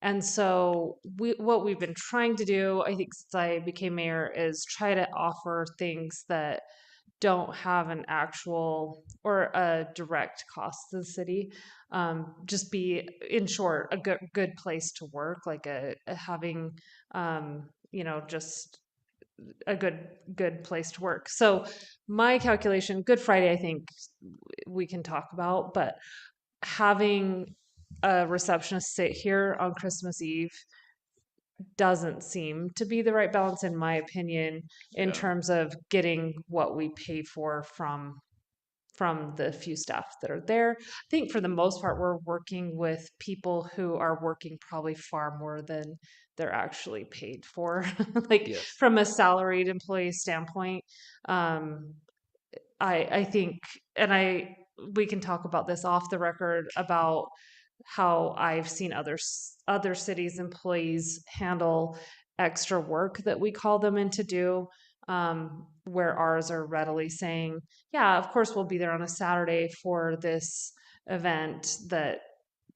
And so what we've been trying to do, I think since I became mayor, is try to offer things that don't have an actual or a direct cost to the city. Just be, in short, a good place to work, like having, just a good place to work. So my calculation, Good Friday, I think we can talk about, but having a receptionist sit here on Christmas Eve doesn't seem to be the right balance, in my opinion, in Yeah. terms of getting what we pay for from the few staff that are there. I think for the most part, we're working with people who are working probably far more than they're actually paid for. Like Yes. from a salaried employee standpoint, I think, and we can talk about this off the record about how I've seen other cities' employees handle extra work that we call them in to do, where ours are readily saying, yeah, of course we'll be there on a Saturday for this event that,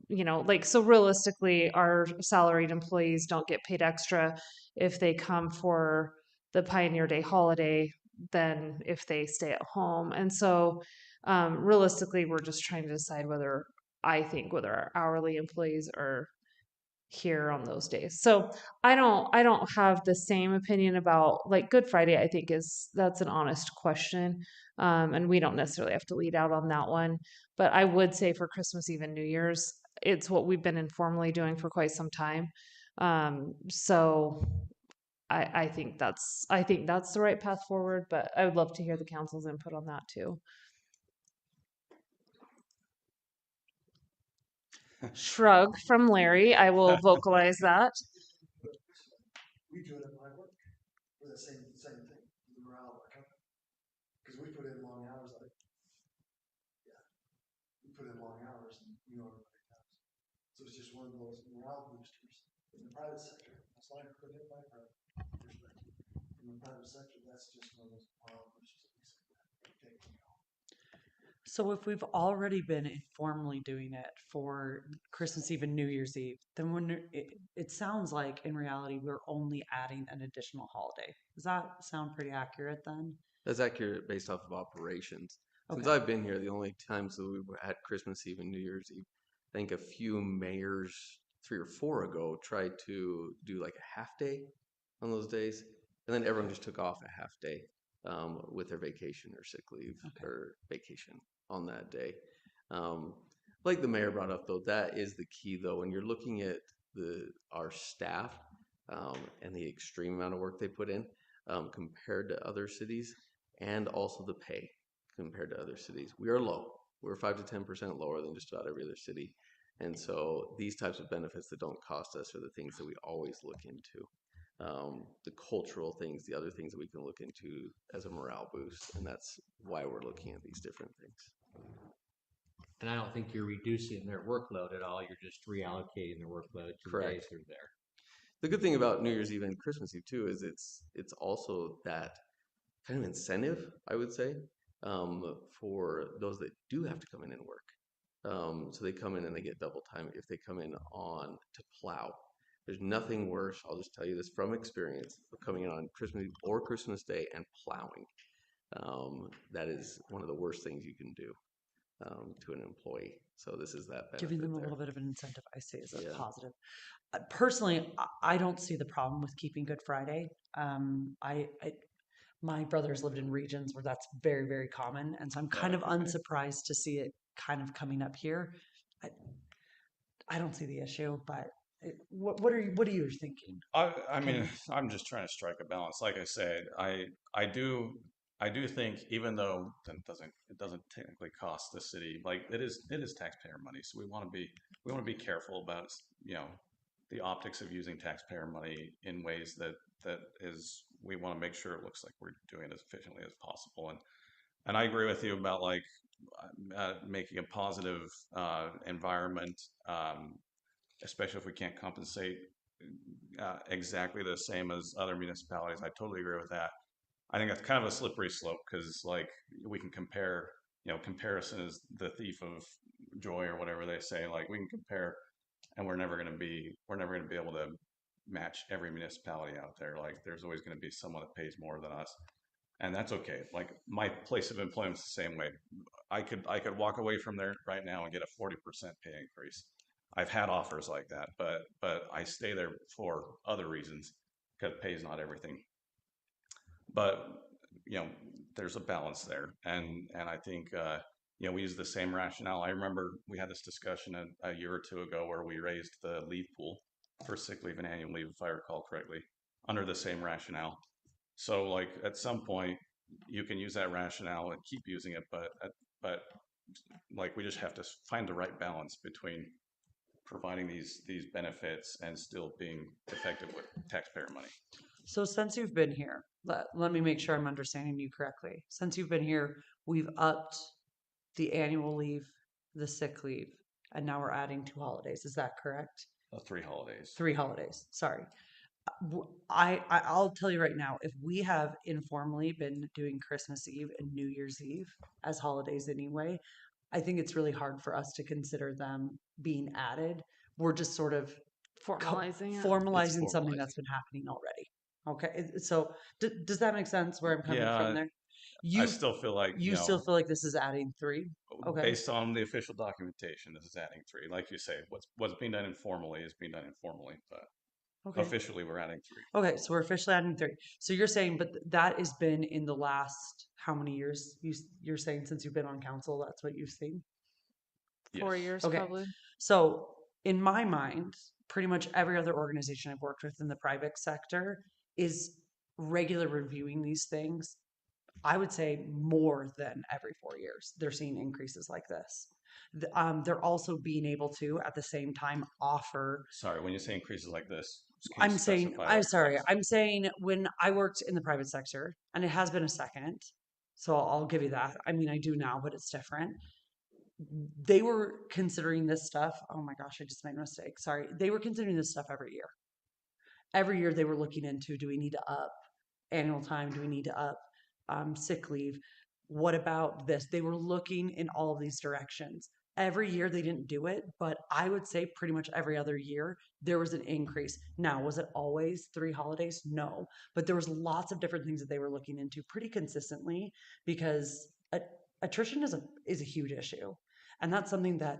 like, so realistically, our salaried employees don't get paid extra if they come for the Pioneer Day holiday than if they stay at home. And so, realistically, we're just trying to decide whether our hourly employees are here on those days. So I don't have the same opinion about like Good Friday. I think that's an honest question. And we don't necessarily have to lead out on that one. But I would say for Christmas Eve and New Year's, it's what we've been informally doing for quite some time. So I think that's the right path forward, but I would love to hear the council's input on that too. Shrug from Larry. I will vocalize that. We do it at my work for the same thing, the morale of our company. Because we put in long hours, we put in long hours and we know everybody does. So it's just one of those morale boosters in the private sector. That's why I put it in my private perspective. In the private sector, that's just one of those morale boosters that we say, okay, So if we've already been informally doing it for Christmas Eve and New Year's Eve, then it sounds like in reality we're only adding an additional holiday. Does that sound pretty accurate then? That's accurate based off of operations. Since Okay. I've been here, the only times that we've had Christmas Eve and New Year's Eve, I think a few mayors 3 or 4 ago tried to do like a half day on those days, and then everyone just took off a half day with their vacation or sick leave or vacation on that day. Like the mayor brought up, though, that is the key, though, when you're looking at our staff and the extreme amount of work they put in compared to other cities, and also the pay compared to other cities. We are low. We're 5 to 10% lower than just about every other city. And so these types of benefits that don't cost us are the things that we always look into. The cultural things, the other things that we can look into as a morale boost. And that's why we're looking at these different things. And I don't think you're reducing their workload at all. You're just reallocating their workload to the days they're there. The good thing about New Year's Eve and Christmas Eve too is it's also that kind of incentive, I would say, for those that do have to come in and work. So they come in and they get double time if they come in on to plow. There's nothing worse, I'll just tell you this from experience, of coming in on Christmas Eve or Christmas Day and plowing. That is one of the worst things you can do to an employee. So this is that benefit Giving them a there. little bit of an incentive, I say, is a Yeah. positive. Personally, I don't see the problem with keeping Good Friday. My brothers lived in regions where that's very, very common, and so I'm kind of unsurprised to see it kind of coming up here. I don't see the issue, but what are you thinking? I mean, I'm just trying to strike a balance. Like I said, I do think even though it doesn't technically cost the city, like it is taxpayer money. So we want to be careful about, you know, the optics of using taxpayer money in ways that is, we want to make sure it looks like we're doing it as efficiently as possible. And I agree with you about like making a positive environment, especially if we can't compensate exactly the same as other municipalities. I totally agree with that. I think that's kind of a slippery slope because like we can compare, you know, comparison is the thief of joy or whatever they say. Like we can compare, and we're never going to be able to match every municipality out there. Like there's always going to be someone that pays more than us, and that's okay. Like my place of employment is the same way. I could walk away from there right now and get a 40% pay increase. I've had offers like that, but I stay there for other reasons because pay is not everything. But you know, there's a balance there, and I think you know, we use the same rationale. I remember we had this discussion a year or two ago where we raised the leave pool for sick leave and annual leave, if I recall correctly, under the same rationale. So like at some point you can use that rationale and keep using it, but like we just have to find the right balance between providing these benefits and still being effective with taxpayer money. So since you've been here, let me make sure I'm understanding you correctly. Since you've been here, we've upped the annual leave, the sick leave, and now we're adding 2 holidays. Is that correct? 3 holidays. 3 holidays. Sorry. I'll tell you right now, if we have informally been doing Christmas Eve and New Year's Eve as holidays anyway, I think it's really hard for us to consider them being added. We're just sort of Formalizing it. formalizing something that's been happening already. Okay, so does that make sense where I'm coming from there? I still feel like You still feel like this is adding 3? Okay. Based on the official documentation, this is adding 3. Like you say, what's being done informally is being done informally, but Okay. officially we're adding 3. Okay, so we're officially adding 3. So you're saying, but that has been in the last how many years? You're saying since you've been on council, that's what you've seen? 4 years Okay. probably. So in my mind, pretty much every other organization I've worked with in the private sector is regular reviewing these things. I would say more than every 4 years, they're seeing increases like this. They're also being able to, at the same time, offer. Sorry, when you say increases like this, can you I'm saying, specify I'm that, sorry, please? I'm saying when I worked in the private sector, and it has been a second, so I'll give you that. I mean, I do now, but it's different. They were considering this stuff. Oh my gosh, I just made a mistake. Sorry. They were considering this stuff every year. Every year they were looking into, do we need to up annual time? Do we need to up sick leave? What about this? They were looking in all of these directions. Every year they didn't do it, but I would say pretty much every other year there was an increase. Now, was it always 3 holidays? No, but there was lots of different things that they were looking into pretty consistently because attrition is a huge issue. And that's something that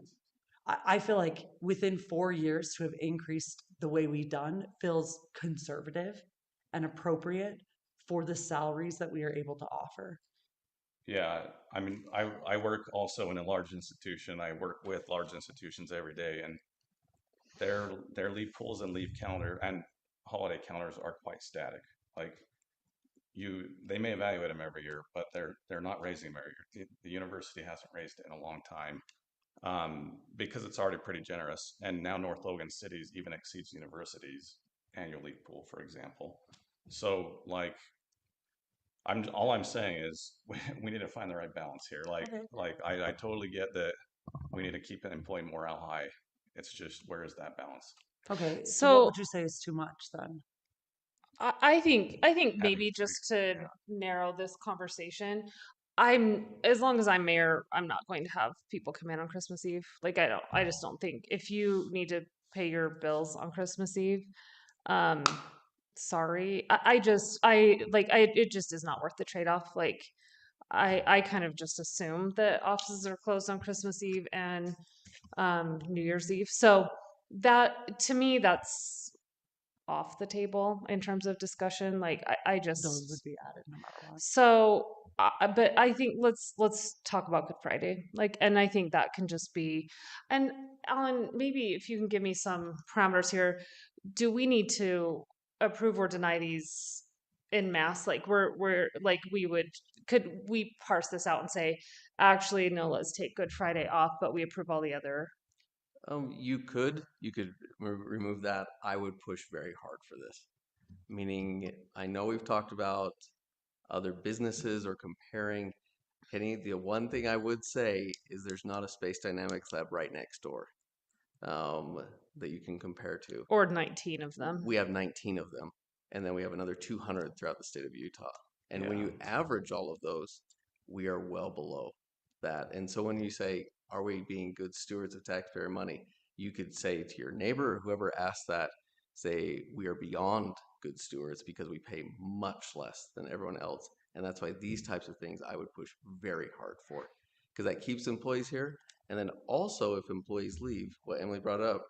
I feel like within 4 years to have increased the way we've done feels conservative and appropriate for the salaries that we are able to offer. Yeah, I mean, I work also in a large institution. I work with large institutions every day, and their leave pools and leave calendar and holiday calendars are quite static. Like they may evaluate them every year, but they're not raising them every year. The university hasn't raised it in a long time because it's already pretty generous. And now North Logan Cities even exceeds the university's annual leave pool, for example. So like all I'm saying is we need to find the right balance here. Like I totally get that we need to keep employee morale high. It's just where is that balance? Okay, so So what would you say is too much then? I think maybe Adding 3. just to Yeah. narrow this conversation, as long as I'm mayor, I'm not going to have people come in on Christmas Eve. Like I just don't think if you need to pay your bills on Christmas Eve, um, sorry. It just is not worth the trade-off. Like I kind of just assume that offices are closed on Christmas Eve and New Year's Eve. So that to me, that's off the table in terms of discussion. Like I just Those would be added no matter what. so, but I think let's talk about Good Friday. Like, and I think that can just be. And Alan, maybe if you can give me some parameters here, do we need to approve or deny these in mass? Like, we're like could we parse this out and say, actually, no, let's take Good Friday off, but we approve all the other. You could remove that. I would push very hard for this. Meaning, I know we've talked about other businesses or comparing. Kenny, the one thing I would say is there's not a Space Dynamics lab right next door that you can compare to. Or 19 of them. We have 19 of them, and then we have another 200 throughout the state of Utah. And when you average all of those, we are well below that. And so when you say, are we being good stewards of taxpayer money? You could say to your neighbor or whoever asked that, say, we are beyond good stewards because we pay much less than everyone else. And that's why these types of things I would push very hard for, because that keeps employees here. And then also if employees leave, what Emily brought up,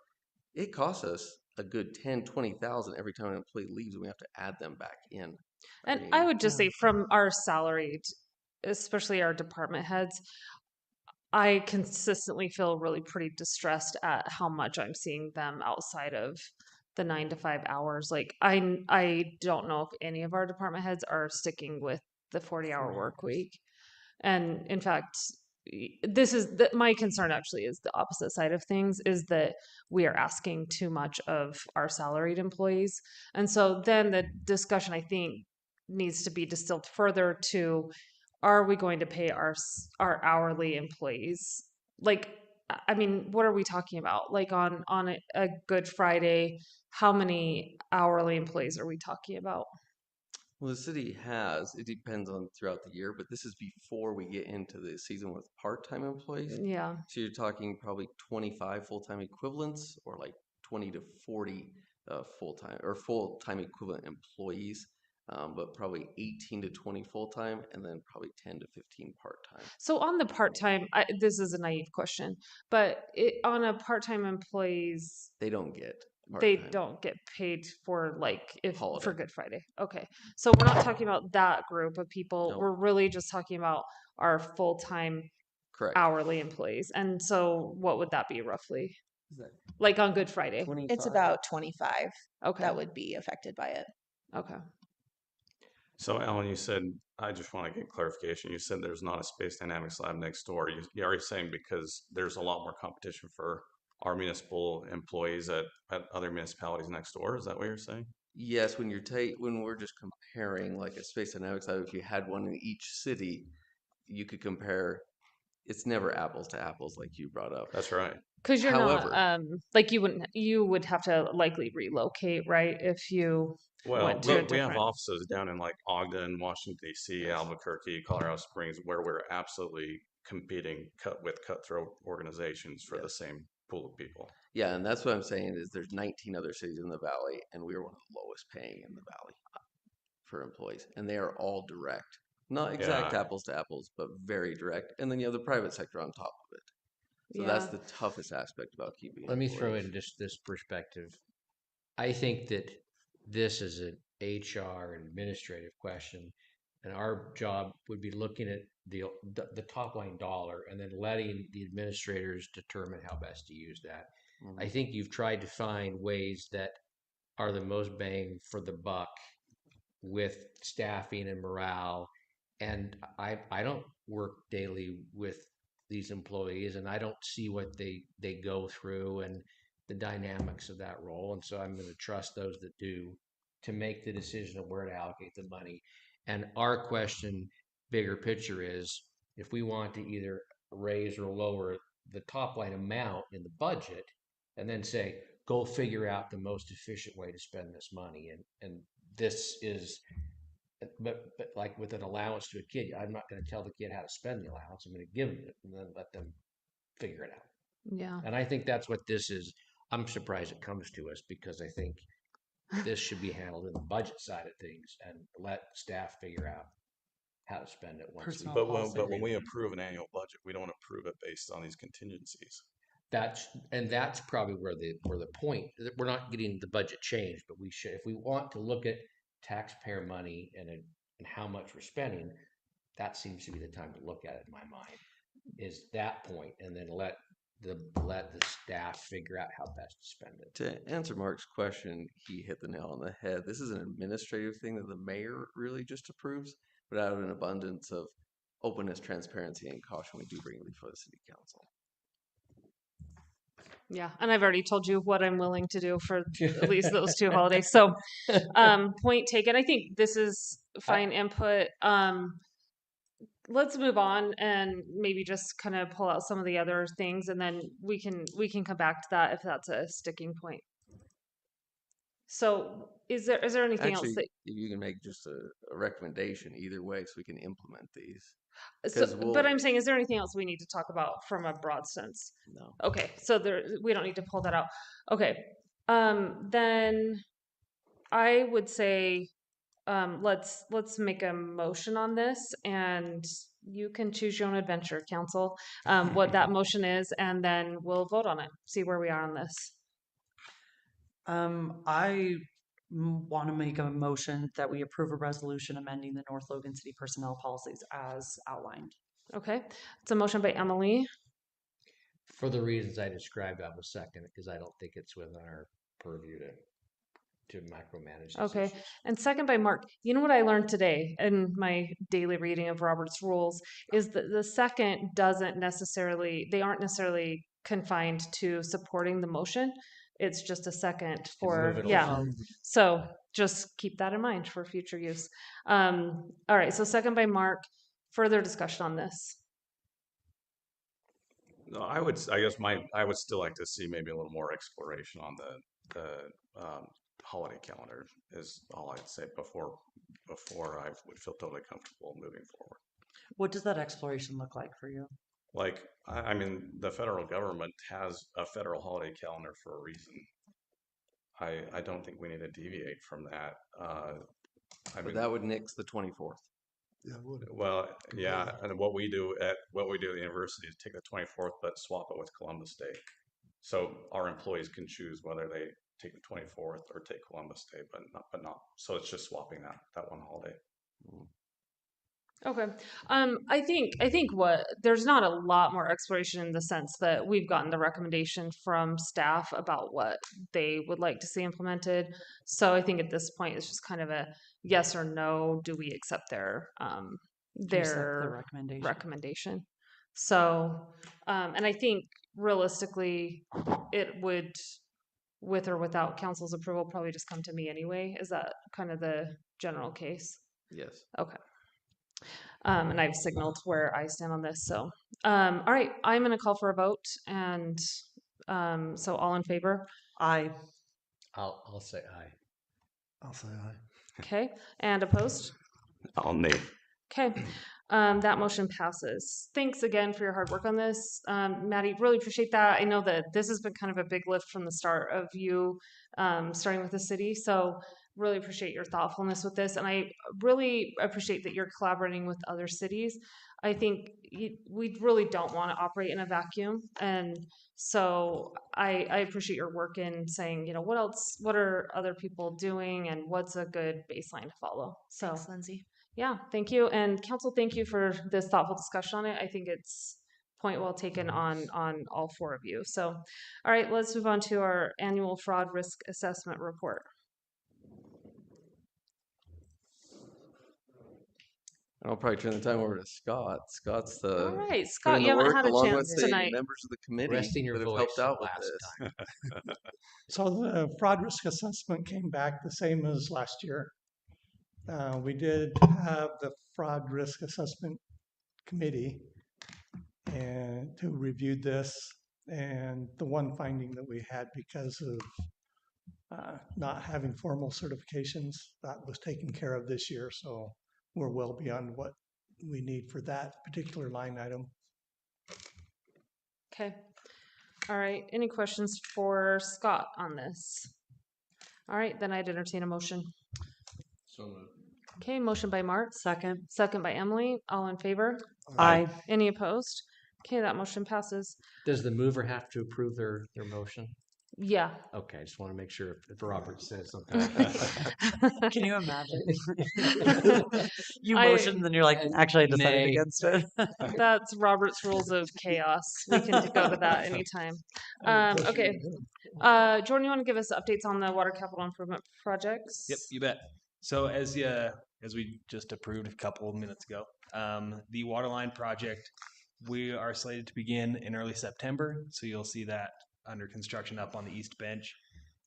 it costs us a good 10, 20,000 every time an employee leaves and we have to add them back in. And I would just say from our salaried, especially our department heads, I consistently feel really pretty distressed at how much I'm seeing them outside of the 9 to 5 hours. Like I don't know if any of our department heads are sticking with the 40-hour work week. And in fact, my concern actually is the opposite side of things, is that we are asking too much of our salaried employees. And so then the discussion, I think, needs to be distilled further to, are we going to pay our hourly employees? Like, I mean, what are we talking about? Like on a Good Friday, how many hourly employees are we talking about? Well, the city it depends on throughout the year, but this is before we get into the season with part-time employees. Yeah. So you're talking probably 25 full-time equivalents or like 20 to 40 full-time equivalent employees. But probably 18 to 20 full-time and then probably 10 to 15 part-time. So on the part-time, this is a naive question, but on a part-time employees, They don't get they part-time. don't get paid for for Holiday. Good Friday. Okay. So we're not talking about that group of people. No. We're really just talking about our full-time Correct. hourly employees. And so what would that be roughly? Is that Like on Good Friday? 25? It's about 25 Okay. that would be affected by it. Okay. So, Alan, you said, I just want to get clarification. You said there's not a Space Dynamics lab next door. You're already saying because there's a lot more competition for our municipal employees at other municipalities next door. Is that what you're saying? Yes, when we're just comparing like a Space Dynamics lab, if you had one in each city, you could compare. It's never apples to apples like you brought up. That's right. Because you're However- not like you would have to likely relocate, right? If you Well, went to a we have different. offices down in like Ogden, Washington, D.C., Albuquerque, Colorado Springs, where we're absolutely competing with cutthroat organizations for the same pool of people. Yeah, and that's what I'm saying is there's 19 other cities in the valley, and we are one of the lowest paying in the valley for employees, and they are all direct, not exact Yeah. apples to apples, but very direct. And then you have the private sector on top of it. So Yeah. that's the toughest aspect about keeping. Let me throw employees. in just this perspective. I think that this is an HR and administrative question, and our job would be looking at the top line dollar and then letting the administrators determine how best to use that. Mhm. I think you've tried to find ways that are the most bang for the buck with staffing and morale. And I don't work daily with these employees, and I don't see what they go through and the dynamics of that role. And so I'm going to trust those that do to make the decision of where to allocate the money. And our question, bigger picture, is if we want to either raise or lower the top line amount in the budget, and then say, go figure out the most efficient way to spend this money. And this is but like with an allowance to a kid, I'm not going to tell the kid how to spend the allowance. I'm going to give them it and then let them figure it out. Yeah. And I think that's what this is. I'm surprised it comes to us because I think this should be handled in the budget side of things and let staff figure out how to spend it once we. But when we approve an annual budget, we don't approve it based on these contingencies. That's probably where the point, we're not getting the budget changed, but we should, if we want to look at taxpayer money and how much we're spending, that seems to be the time to look at it in my mind, is that point, and then let the staff figure out how best to spend it. To answer Mark's question, he hit the nail on the head. This is an administrative thing that the mayor really just approves, but out of an abundance of openness, transparency, and caution, we do bring it before the city council. Yeah, and I've already told you what I'm willing to do for at least those 2 holidays. So, point taken. I think this is fine input. Let's move on and maybe just kind of pull out some of the other things, and then we can come back to that if that's a sticking point. So, is there anything else Actually, that? you can make just a recommendation either way, so we can implement these. So, but I'm saying, is there anything else we need to talk about from a broad sense? No. Okay, so we don't need to pull that out. Okay, then I would say, let's make a motion on this, and you can choose your own adventure, council, what that motion is, and then we'll vote on it, see where we are on this. I want to make a motion that we approve a resolution amending the North Logan City personnel policies as outlined. Okay, it's a motion by Emily. For the reasons I described, I was second because I don't think it's within our purview to micromanage these Okay, issues. and second by Mark. You know what I learned today in my daily reading of Robert's rules is that the second they aren't necessarily confined to supporting the motion. It's just a second for, yeah. So just keep that in mind for future use. All right, so second by Mark. Further discussion on this. No, I would still like to see maybe a little more exploration on the holiday calendar is all I'd say before I would feel totally comfortable moving forward. What does that exploration look like for you? Like, I mean, the federal government has a federal holiday calendar for a reason. I don't think we need to deviate from that. But that would nix the 24th. Yeah, it would. Well, yeah, and what we do at the university is take the 24th, but swap it with Columbus Day. So our employees can choose whether they take the 24th or take Columbus Day, but not. So it's just swapping that one holiday. Okay. I think there's not a lot more exploration in the sense that we've gotten the recommendation from staff about what they would like to see implemented. So I think at this point it's just kind of a yes or no. Do we accept their recommendation? So, and I think realistically, it would, with or without council's approval, probably just come to me anyway. Is that kind of the general case? Yes. Okay. And I've signaled where I stand on this. So, all right, I'm going to call for a vote. And so all in favor? Aye. I'll say aye. I'll say aye. Okay. And opposed? I'll nay. Okay. That motion passes. Thanks again for your hard work on this. Maddie, really appreciate that. I know that this has been kind of a big lift from the start of you starting with the city. So really appreciate your thoughtfulness with this. And I really appreciate that you're collaborating with other cities. I think we really don't want to operate in a vacuum. And so I appreciate your work in saying, what are other people doing and what's a good baseline to follow. So Thanks, Lindsay. Yeah, thank you. And council, thank you for this thoughtful discussion on it. I think it's point well taken on all 4 of you. So, all right, let's move on to our annual fraud risk assessment report. I'll probably turn the time over to Scott. Scott's the All right, Scott, you haven't had a chance tonight. Members of the committee Resting your that have voice helped out with last this. time. So the fraud risk assessment came back the same as last year. We did have the fraud risk assessment committee and who reviewed this, and the one finding that we had because of not having formal certifications, that was taken care of this year. So we're well beyond what we need for that particular line item. Okay. All right. Any questions for Scott on this? All right, then I'd entertain a motion. So moved. Okay, motion by Mark. Second. Second by Emily. All in favor? Aye. Any opposed? Okay, that motion passes. Does the mover have to approve their motion? Yeah. Okay, I just want to make sure if Robert says something. Can you imagine? You I- motioned, then you're like, actually, I decided Nay. against it. That's Robert's Rules of Chaos. We can go to that anytime. Okay. Jordan, you want to give us updates on the water capital improvement projects? Yep, you bet. So as we just approved a couple of minutes ago, the waterline project, we are slated to begin in early September. So you'll see that under construction up on the east bench.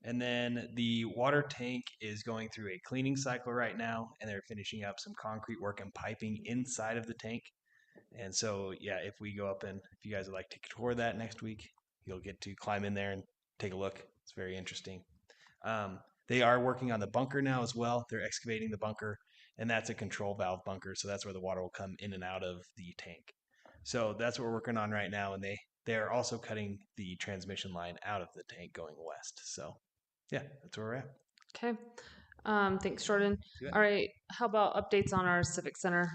And then the water tank is going through a cleaning cycle right now, and they're finishing up some concrete work and piping inside of the tank. And so, yeah, if we go up and if you guys would like to tour that next week, you'll get to climb in there and take a look. It's very interesting. They are working on the bunker now as well. They're excavating the bunker, and that's a control valve bunker. So that's where the water will come in and out of the tank. So that's what we're working on right now. And they are also cutting the transmission line out of the tank going west. So yeah, that's where we're at. Okay. Thanks, Jordan. Yeah. All right. How about updates on our civic center?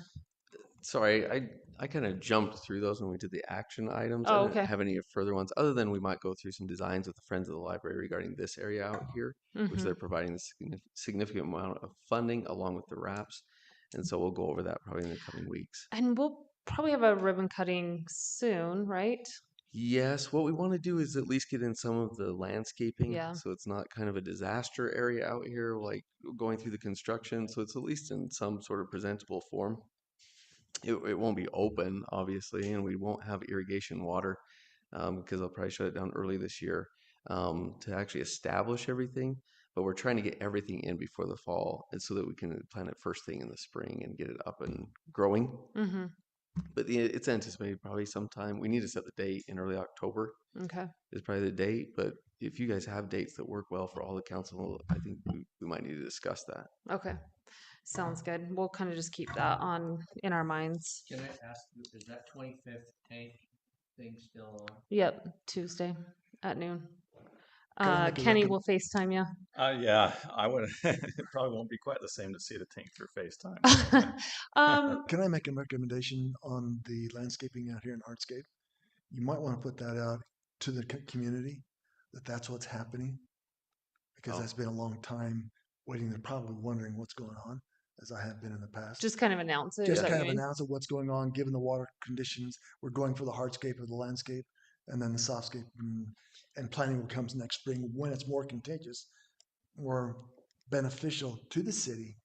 Sorry, I kind of jumped through those when we did the action items. Oh, I didn't okay. have any further ones, other than we might go through some designs with the Friends of the Library regarding this area out here, which Mhm. they're providing a significant amount of funding along with the wraps. And so we'll go over that probably in the coming weeks. And we'll probably have a ribbon cutting soon, right? Yes, what we want to do is at least get in some of the landscaping, Yeah. so it's not kind of a disaster area out here, like going through the construction. So it's at least in some sort of presentable form. It won't be open, obviously, and we won't have irrigation water because I'll probably shut it down early this year to actually establish everything. But we're trying to get everything in before the fall, and so that we can plant it first thing in the spring and get it up and growing. Mm-hmm. But it's anticipated probably sometime. We need to set the date in early October Okay. is probably the date. But if you guys have dates that work well for all the council, I think we might need to discuss that. Okay. Sounds good. We'll kind of just keep that in our minds. Can I ask, is that 25th tank thing still on? Yep. Tuesday at noon. Can I make a Kenny recom- will FaceTime you. Yeah, I would. It probably won't be quite the same to see the tank through FaceTime. Can I make a recommendation on the landscaping out here in Hardscape? You might want to put that out to the community that that's what's happening, because Oh. that's been a long time waiting. They're probably wondering what's going on, as I have been in the past. Just kind of announce it. is Just that what kind you of mean? announce it, what's going on, given the water conditions. We're going for the hardscape of the landscape, and then the softscape, and planning will come next spring when it's more contagious, more beneficial to the city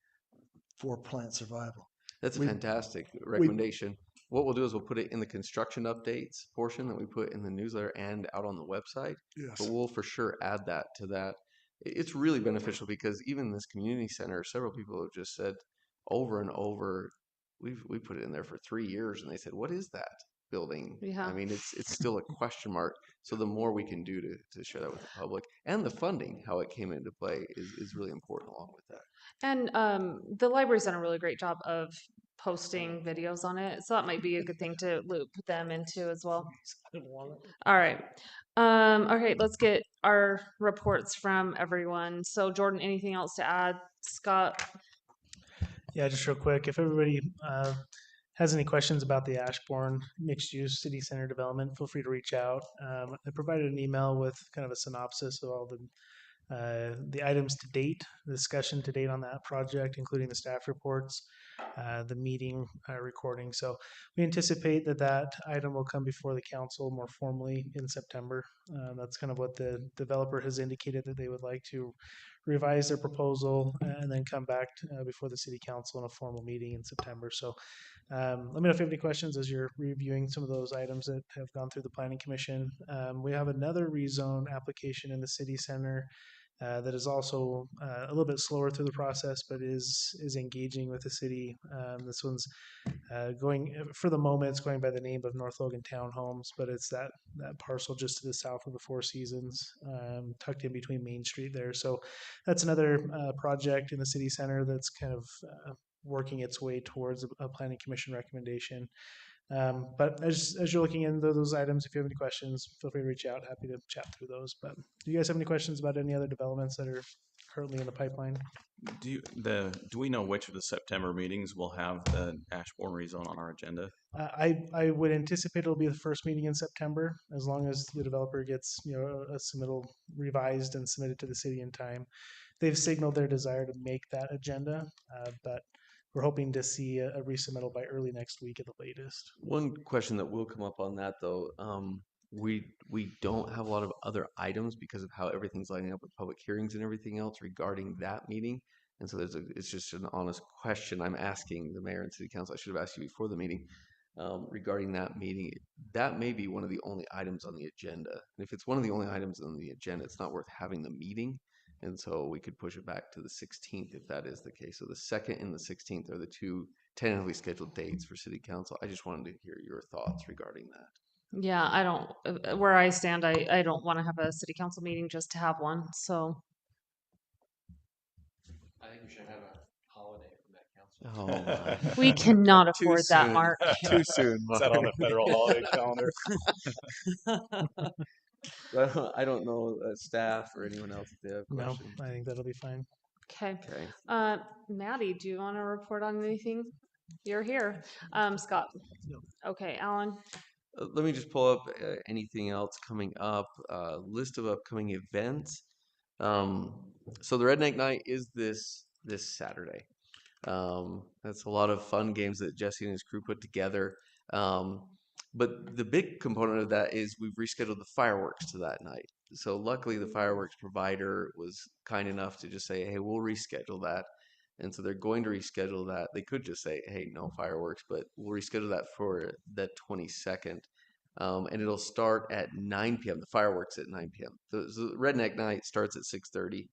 for plant survival. That's a We- fantastic recommendation. What we'll do is we'll put it in the construction updates portion that we put in the newsletter and out on the website. Yes. But we'll for sure add that to that. It's really beneficial because even this community center, several people have just said over and over, we put it in there for 3 years, and they said, "What is that building?" Yeah. I mean, it's still a question mark. So the more we can do to share that with the public, and the funding, how it came into play, is really important along with that. And the library's done a really great job of posting videos on it, so that might be a good thing to loop them into as well. All right. Okay, let's get our reports from everyone. So Jordan, anything else to add? Scott? Yeah, just real quick, if everybody has any questions about the Ashbourne mixed-use city center development, feel free to reach out. I provided an email with kind of a synopsis of all the items to date, the discussion to date on that project, including the staff reports, the meeting recording. So we anticipate that item will come before the council more formally in September. That's kind of what the developer has indicated, that they would like to revise their proposal and then come back before the city council in a formal meeting in September. So let me know if you have any questions as you're reviewing some of those items that have gone through the planning commission. We have another rezone application in the city center that is also a little bit slower through the process, but is engaging with the city. This one's going for the moment. It's going by the name of North Logan Townhomes, but it's that parcel just to the south of the Four Seasons, tucked in between Main Street there. So that's another project in the city center that's kind of working its way towards a planning commission recommendation. But as you're looking into those items, if you have any questions, feel free to reach out. Happy to chat through those. But do you guys have any questions about any other developments that are currently in the pipeline? Do we know which of the September meetings will have the Ashbourne rezone on our agenda? I would anticipate it'll be the first meeting in September, as long as the developer gets a submittal revised and submitted to the city in time. They've signaled their desire to make that agenda, but we're hoping to see a resubmittal by early next week at the latest. One question that will come up on that though, we don't have a lot of other items because of how everything's lining up with public hearings and everything else regarding that meeting. And so it's just an honest question I'm asking the mayor and city council. I should have asked you before the meeting regarding that meeting. That may be one of the only items on the agenda. And if it's one of the only items on the agenda, it's not worth having the meeting. And so we could push it back to the 16th if that is the case. So the 2nd and the 16th are the two tentatively scheduled dates for city council. I just wanted to hear your thoughts regarding that. Yeah, I don't, where I stand, I don't want to have a city council meeting just to have one. So I think we should have a holiday from that council. Oh my. we cannot Too afford that, soon. Mark. Too soon. Is that on the federal holiday calendar? I don't know staff or anyone else if they have No, questions. I think that'll be fine. Okay. Okay. Maddie, do you want to report on anything? You're here. Scott. Okay, Alan. Let me just pull up anything else coming up. List of upcoming events. So the Redneck Night is this Saturday. That's a lot of fun games that Jesse and his crew put together. But the big component of that is we've rescheduled the fireworks to that night. So luckily the fireworks provider was kind enough to just say, hey, we'll reschedule that. And so they're going to reschedule that. They could just say, hey, no fireworks, but we'll reschedule that for the 22nd. And it'll start at 9 p.m. The fireworks at 9 p.m. So Redneck Night starts at 6:30.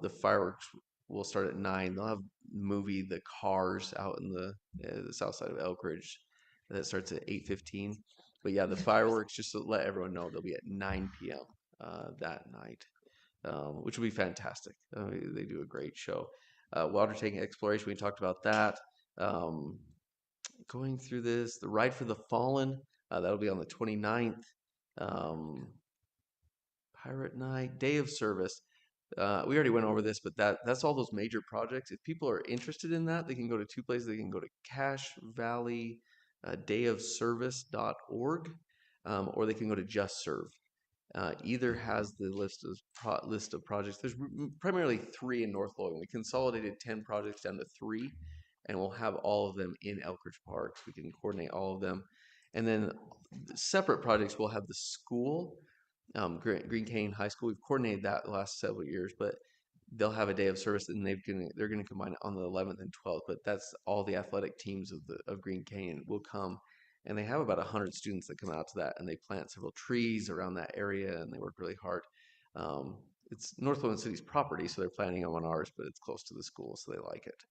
The fireworks will start at 9. They'll have movie The Cars out in the south side of Elk Ridge. That starts at 8:15. But yeah, the fireworks, just to let everyone know, they'll be at 9 p.m. That night, which will be fantastic. They do a great show. Water tank exploration, we talked about that. Going through this, the Ride for the Fallen, that'll be on the 29th. Pirate Night, Day of Service. We already went over this, but that's all those major projects. If people are interested in that, they can go to two places. They can go to Cache Valley dayofservice.org, or they can go to Just Serve. Either has the list of projects. There's primarily 3 in North Logan. We consolidated 10 projects down to 3, and we'll have all of them in Elk Ridge Park. We can coordinate all of them. And then separate projects, we'll have the school, Green Canyon High School. We've coordinated that the last several years, but they'll have a day of service, and they're going to combine it on the 11th and 12th. But that's all the athletic teams of Green Canyon will come, and they have about 100 students that come out to that, and they plant several trees around that area, and they work really hard. It's North Logan City's property, so they're planning on ours, but it's close to the school, so they like it.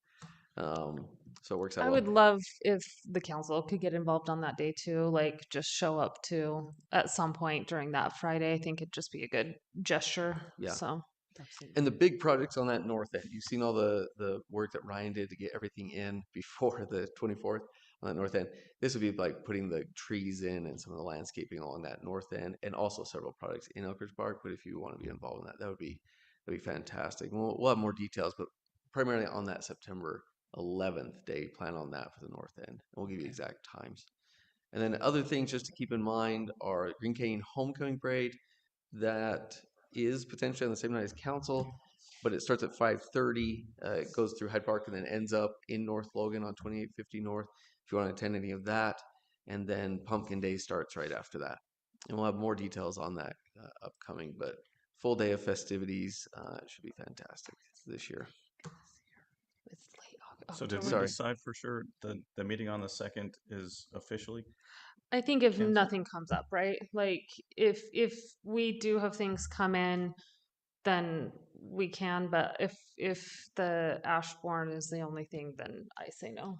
So it works out. I would love if the council could get involved on that day too, like just show up to at some point during that Friday. I think it'd just be a good gesture. Yeah. So. And the big projects on that north end, you've seen all the work that Ryan did to get everything in before the 24th on that north end. This would be like putting the trees in and some of the landscaping along that north end, and also several projects in Elk Ridge Park. But if you want to be involved in that, that'd be fantastic. We'll have more details, but primarily on that September 11th day, plan on that for the north end, and we'll give you exact times. And then other things just to keep in mind are Green Canyon Homecoming Parade. That is potentially on the same night as council, but it starts at 5:30. It goes through Hyde Park and then ends up in North Logan on 2850 North. If you want to attend any of that, and then Pumpkin Day starts right after that, and we'll have more details on that upcoming. But full day of festivities should be fantastic this year. It's late So did we decide for sure the meeting on the 2nd is officially? I think if Cancel? nothing comes up, right? Like if we do have things come in, then we can, but if the Ashbourne is the only thing, then I say no.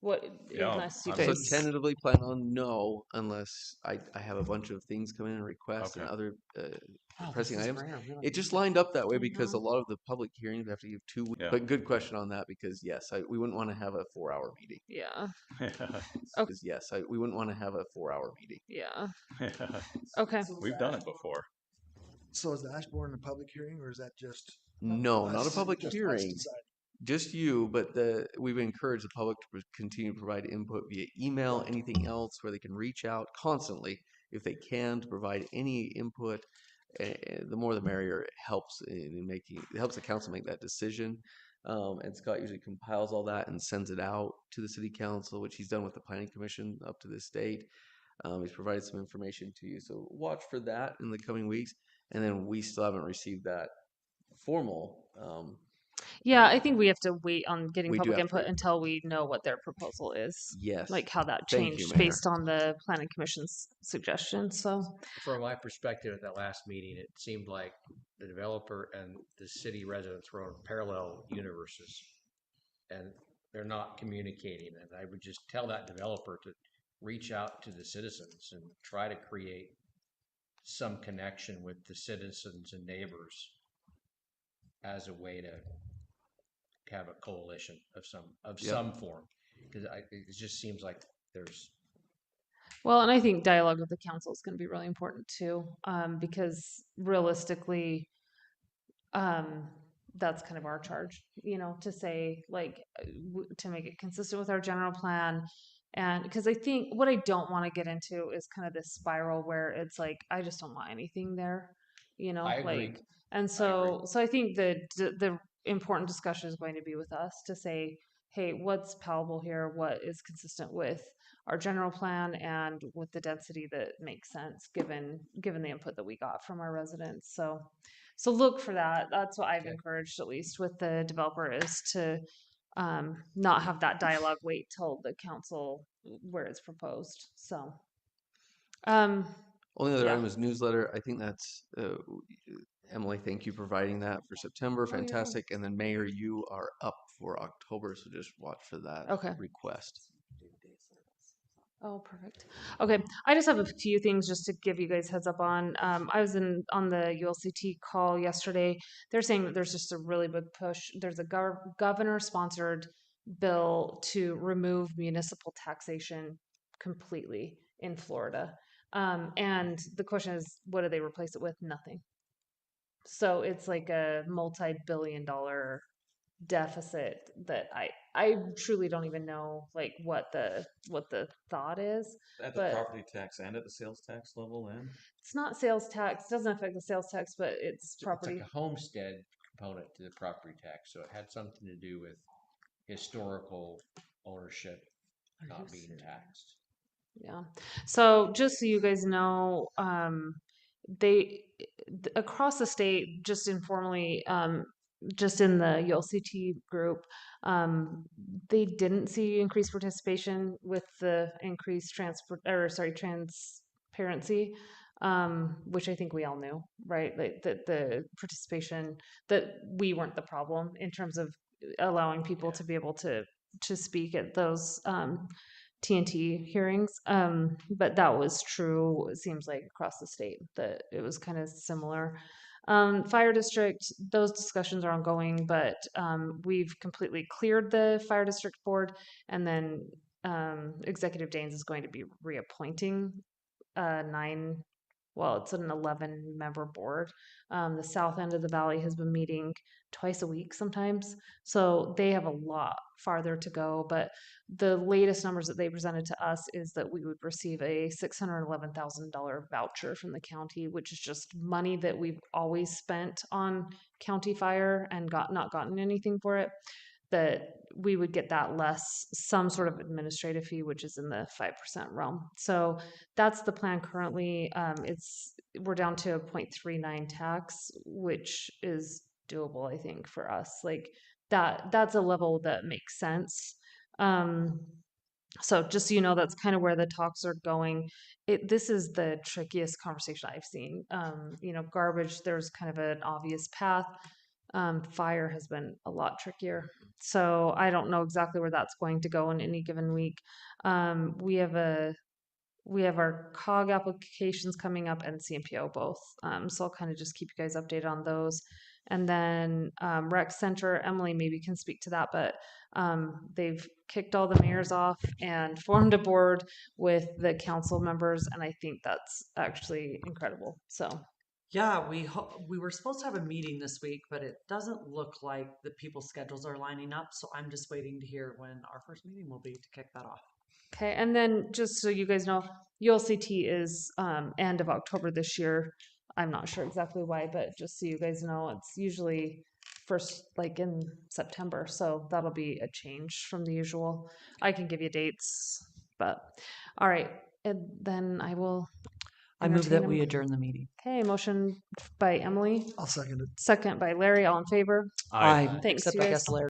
What, Yeah, unless you I'm So guys, tentatively plan on no, unless I have a bunch of things come in and requests and Okay. other oh, pressing this is items. rare. We don't It just do that. lined up that way because a Mhm. lot of the public hearings we have to give 2 weeks. Yeah. But good question on that because yes, we wouldn't want to have a 4-hour meeting. Yeah. Yeah. Okay. Because yes, we wouldn't want to have a 4-hour meeting. Yeah. Okay. We've done it before. So is the Ashbourne a public hearing or is that just? No, not a us- public just us hearing. deciding? Just you, but we've encouraged the public to continue to provide input via email, anything else where they can reach out constantly if they can to provide any input. The more the merrier. It helps it helps the council make that decision. And Scott usually compiles all that and sends it out to the city council, which he's done with the planning commission up to this date. He's provided some information to you, so watch for that in the coming weeks. And then we still haven't received that formal. Yeah, I think we have to wait on getting We do public have to input wait. until we know what their proposal is. Yes. Like how that Thank you, changed Mayor. based on the planning commission's suggestions. So, From my perspective at that last meeting, it seemed like the developer and the city residents were on parallel universes, and they're not communicating. And I would just tell that developer to reach out to the citizens and try to create some connection with the citizens and neighbors as a way to have a coalition of Yep. some form. Because it just seems like there's well, and I think dialogue with the council is going to be really important too, because realistically, that's kind of our charge, to say like to make it consistent with our general plan. And because I think what I don't want to get into is kind of this spiral where it's like I just don't want anything there, I agree. like, and so I think the important discussion is going to be with us to say, hey, what's palatable here, what is consistent with our general plan and with the density that makes sense given the input that we got from our residents. So look for that. That's what I've Okay. encouraged, at least with the developer, is to not have that dialogue wait till the council where it's proposed. So, Only other yeah. item is newsletter. I think that's Emily. Thank you for providing that for September. Oh, you're welcome. Fantastic. And then Mayor, you are up for October, so just watch for that Okay. request. Oh, perfect. Okay, I just have a few things just to give you guys heads up on. I was on the ULCT call yesterday. They're saying that there's just a really big push. There's a governor-sponsored bill to remove municipal taxation completely in Florida. And the question is, what do they replace it with? Nothing. So it's like a multi-billion-dollar deficit that I truly don't even know like what the thought is. At the But- property tax and at the sales tax level then? It's not sales tax, doesn't affect the sales tax, but it's It's property. like a homestead component to the property tax, so it had something to do with historical ownership not being taxed. Yeah. So just so you guys know, they across the state, just informally, just in the ULCT group, they didn't see increased participation with the increased transparency, which I think we all knew, right? Like the participation, that we weren't the problem in terms of allowing people to be able to speak at those TNT hearings. But that was true, it seems like, across the state, that it was kind of similar. Fire district, those discussions are ongoing, but we've completely cleared the fire district board, and then Executive Danes is going to be reappointing it's an 11-member board. The south end of the valley has been meeting twice a week sometimes, so they have a lot farther to go. But the latest numbers that they presented to us is that we would receive a $611,000 voucher from the county, which is just money that we've always spent on county fire and not gotten anything for it. That we would get that less some sort of administrative fee, which is in the 5% realm. So that's the plan currently. We're down to a 0.39 tax, which is doable, I think, for us. Like that's a level that makes sense. So just so you know, that's kind of where the talks are going. This is the trickiest conversation I've seen. Garbage, there's kind of an obvious path. Fire has been a lot trickier. So I don't know exactly where that's going to go in any given week. We have our COG applications coming up and CMPO both. So I'll kind of just keep you guys updated on those. And then Rec Center, Emily maybe can speak to that, but they've kicked all the mayors off and formed a board with the council members, and I think that's actually incredible. So Yeah, we were supposed to have a meeting this week, but it doesn't look like the people's schedules are lining up. So I'm just waiting to hear when our first meeting will be to kick that off. okay, and then just so you guys know, ULCT is end of October this year. I'm not sure exactly why, but just so you guys know, it's usually first like in September, so that'll be a change from the usual. I can give you dates, but all right, and then I will. I move that entertain we a- adjourn the meeting. Okay, motion by Emily, I'll second it. second by Larry. All in favor? Aye. Thanks, Except you I guys. guess Larry.